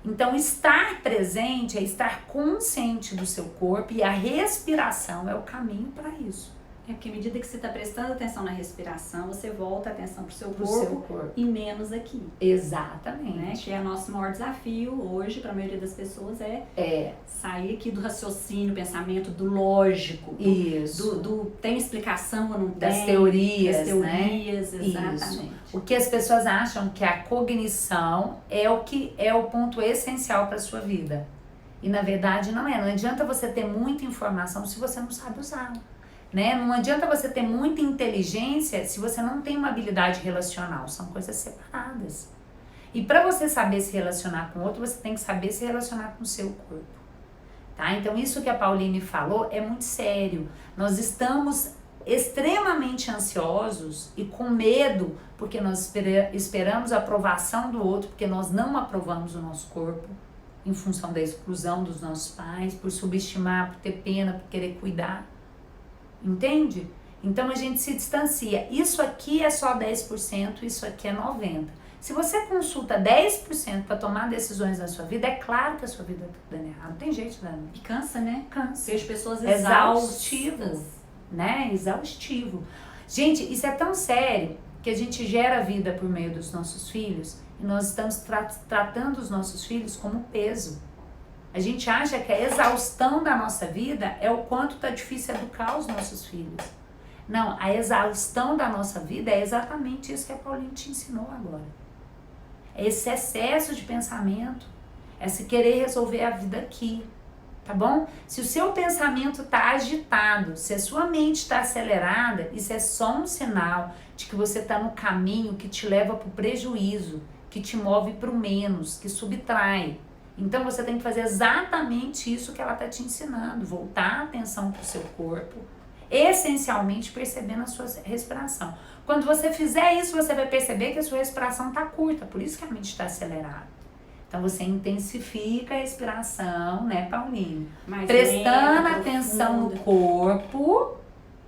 Então, estar presente é estar consciente do seu corpo e a respiração é o caminho para isso. É porque à medida que você está prestando atenção na respiração, você volta a atenção para o seu corpo e menos aqui. Exatamente. Né? Que é o nosso maior desafio hoje, para a maioria das pessoas, sair aqui do raciocínio, pensamento, do lógico. Isso. Tem explicação ou não tem? Das teorias, né? Exatamente. Isso. O que as pessoas acham que a cognição é o ponto essencial para a sua vida. E na verdade não é. Não adianta você ter muita informação se você não sabe usá-la. Né? Não adianta você ter muita inteligência se você não tem uma habilidade relacional, são coisas separadas. E para você saber se relacionar com o outro, você tem que saber se relacionar com o seu corpo. Tá? Então isso que a Pauline falou é muito sério. Nós estamos extremamente ansiosos e com medo, porque nós esperamos a aprovação do outro, porque nós não aprovamos o nosso corpo, em função da exclusão dos nossos pais, por subestimar, por ter pena, por querer cuidar. Entende? Então a gente se distancia. Isso aqui é só 10%, isso aqui é 90%. Se você consulta 10% para tomar decisões na sua vida, é claro que a sua vida está dando errado. Não tem jeito, né? E cansa, né? Cansa. Vejo pessoas exaustivo, né? Exaustivo. Gente, isso é tão sério que a gente gera vida por meio dos nossos filhos e nós estamos tratando os nossos filhos como peso. A gente acha que a exaustão da nossa vida é o quanto está difícil educar os nossos filhos. Não, a exaustão da nossa vida é exatamente isso que a Pauline te ensinou agora. É esse excesso de pensamento, é se querer resolver a vida aqui, tá bom? Se o seu pensamento está agitado, se a sua mente está acelerada, isso é só um sinal de que você está no caminho que te leva para o prejuízo, que te move para o menos, que subtrai. Então você tem que fazer exatamente isso que ela está te ensinando, voltar a atenção para o seu corpo, essencialmente percebendo a sua respiração. Quando você fizer isso, você vai perceber que a sua respiração está curta, por isso que a mente está acelerada. Então Então você intensifica a respiração, né, Pauline? Mais Prestando lenta, atenção no profunda. corpo,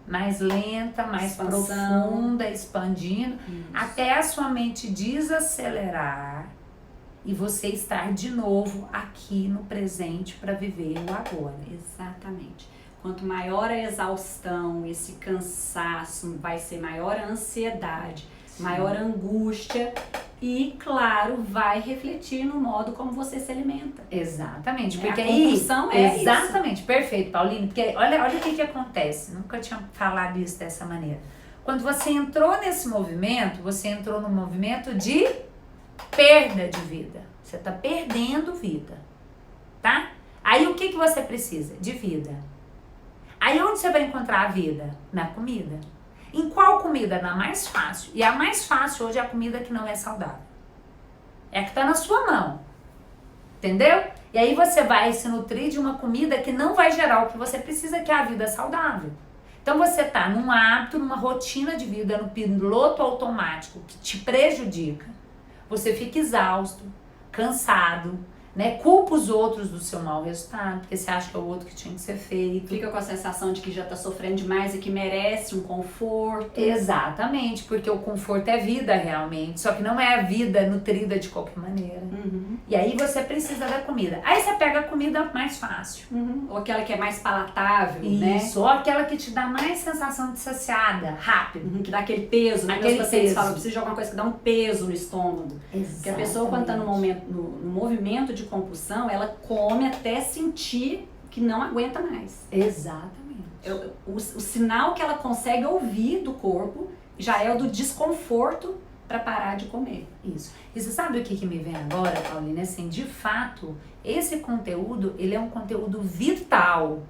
mais lenta, mais Expansão. profunda, expandindo, Isso. até a sua mente desacelerar e você estar de novo aqui no presente para viver o agora. Exatamente. Quanto maior a exaustão, esse cansaço, vai ser maior a ansiedade, maior a angústia e, claro, vai refletir no modo como você se alimenta. Exatamente, É, porque a aí... compulsão é isso. Exatamente, perfeito, Pauline, porque olha o que acontece, nunca tinha falado isso dessa maneira. Quando você entrou nesse movimento, você entrou no movimento de perda de vida. Você está perdendo vida, tá? Aí o que você precisa? De vida. Aí onde você vai encontrar a vida? Na comida. Em qual comida? Na mais fácil. E a mais fácil hoje é a comida que não é saudável. É a que está na sua mão. Entendeu? E aí você vai se nutrir de uma comida que não vai gerar o que você precisa, que é a vida saudável. Então você tá num hábito, numa rotina de vida, no piloto automático que te prejudica. Você fica exausto, cansado, né? Culpa os outros do seu mau resultado, porque você acha que é o outro que tinha que ser feito. Fica com a sensação de que já está sofrendo demais e que merece um conforto. Exatamente, porque o conforto é vida realmente, só que não é a vida nutrida de qualquer maneira. Uhum. E aí você precisa da comida. Aí você pega a comida mais fácil. Uhum. Ou aquela que é mais palatável, né? Isso, ou aquela que te dá mais sensação de saciada, rápido. Uhum. Que dá aquele peso, né? Aquele Meus pacientes peso. falam, eu preciso de alguma coisa que dá um peso no estômago. Porque a pessoa, quando está no movimento de compulsão, ela come até sentir que não aguenta mais. Exatamente. O sinal que ela consegue ouvir do corpo já é o do desconforto para parar de comer. Isso. E você sabe o que me vem agora, Pauline? Assim, de fato, esse conteúdo, ele é um conteúdo vital,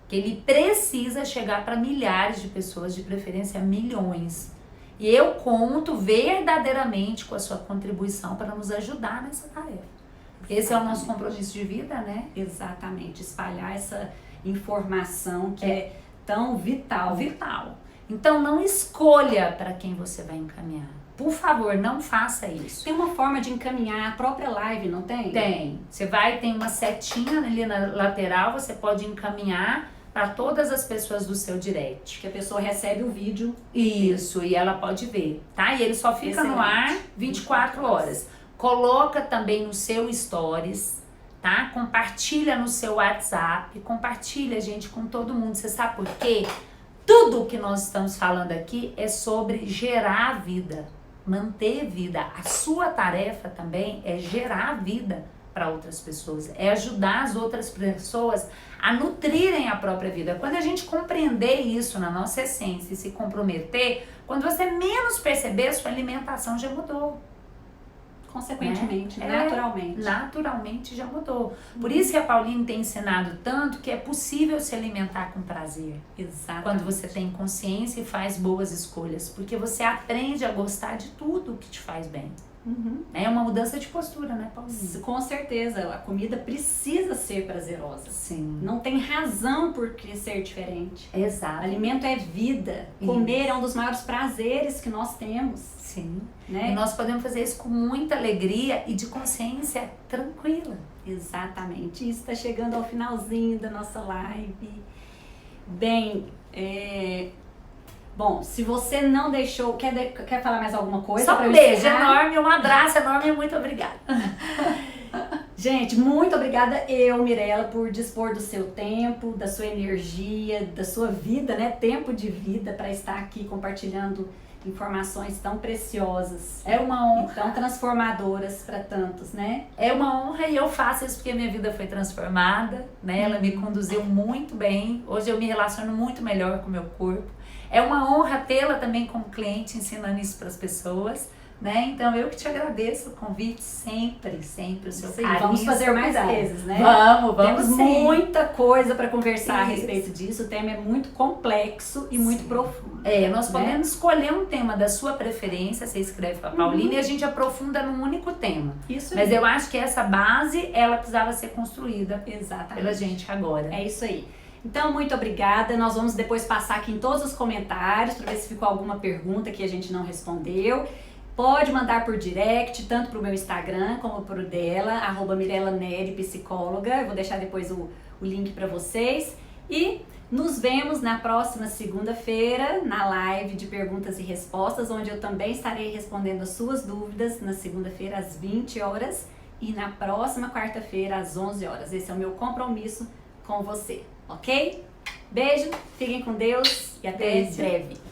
que ele precisa chegar para milhares de pessoas, de preferência milhões. E eu conto verdadeiramente com a sua contribuição para nos ajudar nessa tarefa. Esse é o nosso compromisso de vida, né? Exatamente. Espalhar essa informação que é tão vital. Vital. Então, não escolha para quem você vai encaminhar. Por favor, não faça isso. Tem uma forma de encaminhar a própria live, não tem? Tem. Você tem uma setinha ali na lateral, você pode encaminhar para todas as pessoas do seu direct. Que a pessoa recebe o vídeo. Isso, e ela pode ver, tá? E ele só fica no ar 24 horas. Coloca também no seu stories, tá? Compartilha no seu WhatsApp, compartilha, gente, com todo mundo. Você sabe por quê? Tudo que nós estamos falando aqui é sobre gerar vida, manter vida. A sua tarefa também é gerar vida para outras pessoas, é ajudar as outras pessoas a nutrirem a própria vida. Quando a gente compreender isso na nossa essência e se comprometer, quando você menos perceber, sua alimentação já mudou. Consequentemente, naturalmente. Naturalmente já mudou. Por isso que a Pauline tem ensinado tanto que é possível se alimentar com prazer. Exatamente. Quando você tem consciência e faz boas escolhas. Porque você aprende a gostar de tudo que te faz bem. Uhum. É uma mudança de postura, né, Pauline? Com certeza, a comida precisa ser prazerosa. Sim. Não tem razão por que ser diferente. Exato. Alimento é vida. Comer é um dos maiores prazeres que nós temos. Sim. Né? E nós podemos fazer isso com muita alegria e de consciência tranquila. Exatamente. Isso está chegando ao finalzinho da nossa live. Bem, bom, se você não deixou... Quer falar mais alguma coisa? Só pra um eu beijo encerrar? enorme, um abraço enorme e muito obrigada. Gente, muito obrigada eu, Mirella, por dispor do seu tempo, da sua energia, da sua vida, né? Tempo de vida para estar aqui compartilhando informações tão preciosas. É uma honra. E tão transformadoras para tantos, né? É uma honra e eu faço isso porque minha vida foi transformada, né? Ela me conduziu muito bem. Hoje eu me relaciono muito melhor com o meu corpo. É uma honra tê-la também como cliente, ensinando isso para as pessoas, né? Então eu que te agradeço o convite sempre, o seu Sim, carinho. vamos fazer mais vezes, né? Vamos Temos sim. muita coisa para conversar a Isso. respeito disso. O tema é muito complexo e muito profundo. Nós podemos escolher um tema da sua preferência, você escreve para a Pauline e a gente aprofunda num único tema. Isso Mas aí. eu acho que essa base, ela precisava ser construída Exatamente. pela gente agora. É isso aí. Então, muito obrigada. Nós vamos depois passar aqui em todos os comentários para ver se ficou alguma pergunta que a gente não respondeu. Pode mandar por direct, tanto pro meu Instagram como pro dela, @MirelaNeri psicóloga. Eu vou deixar depois o link para vocês. E nos vemos na próxima segunda-feira, na live de perguntas e respostas, onde eu também estarei respondendo as suas dúvidas na segunda-feira às 20 horas e na próxima quarta-feira às 11 horas. Esse é o meu compromisso com você, ok? Beijo, fiquem com Deus e até breve.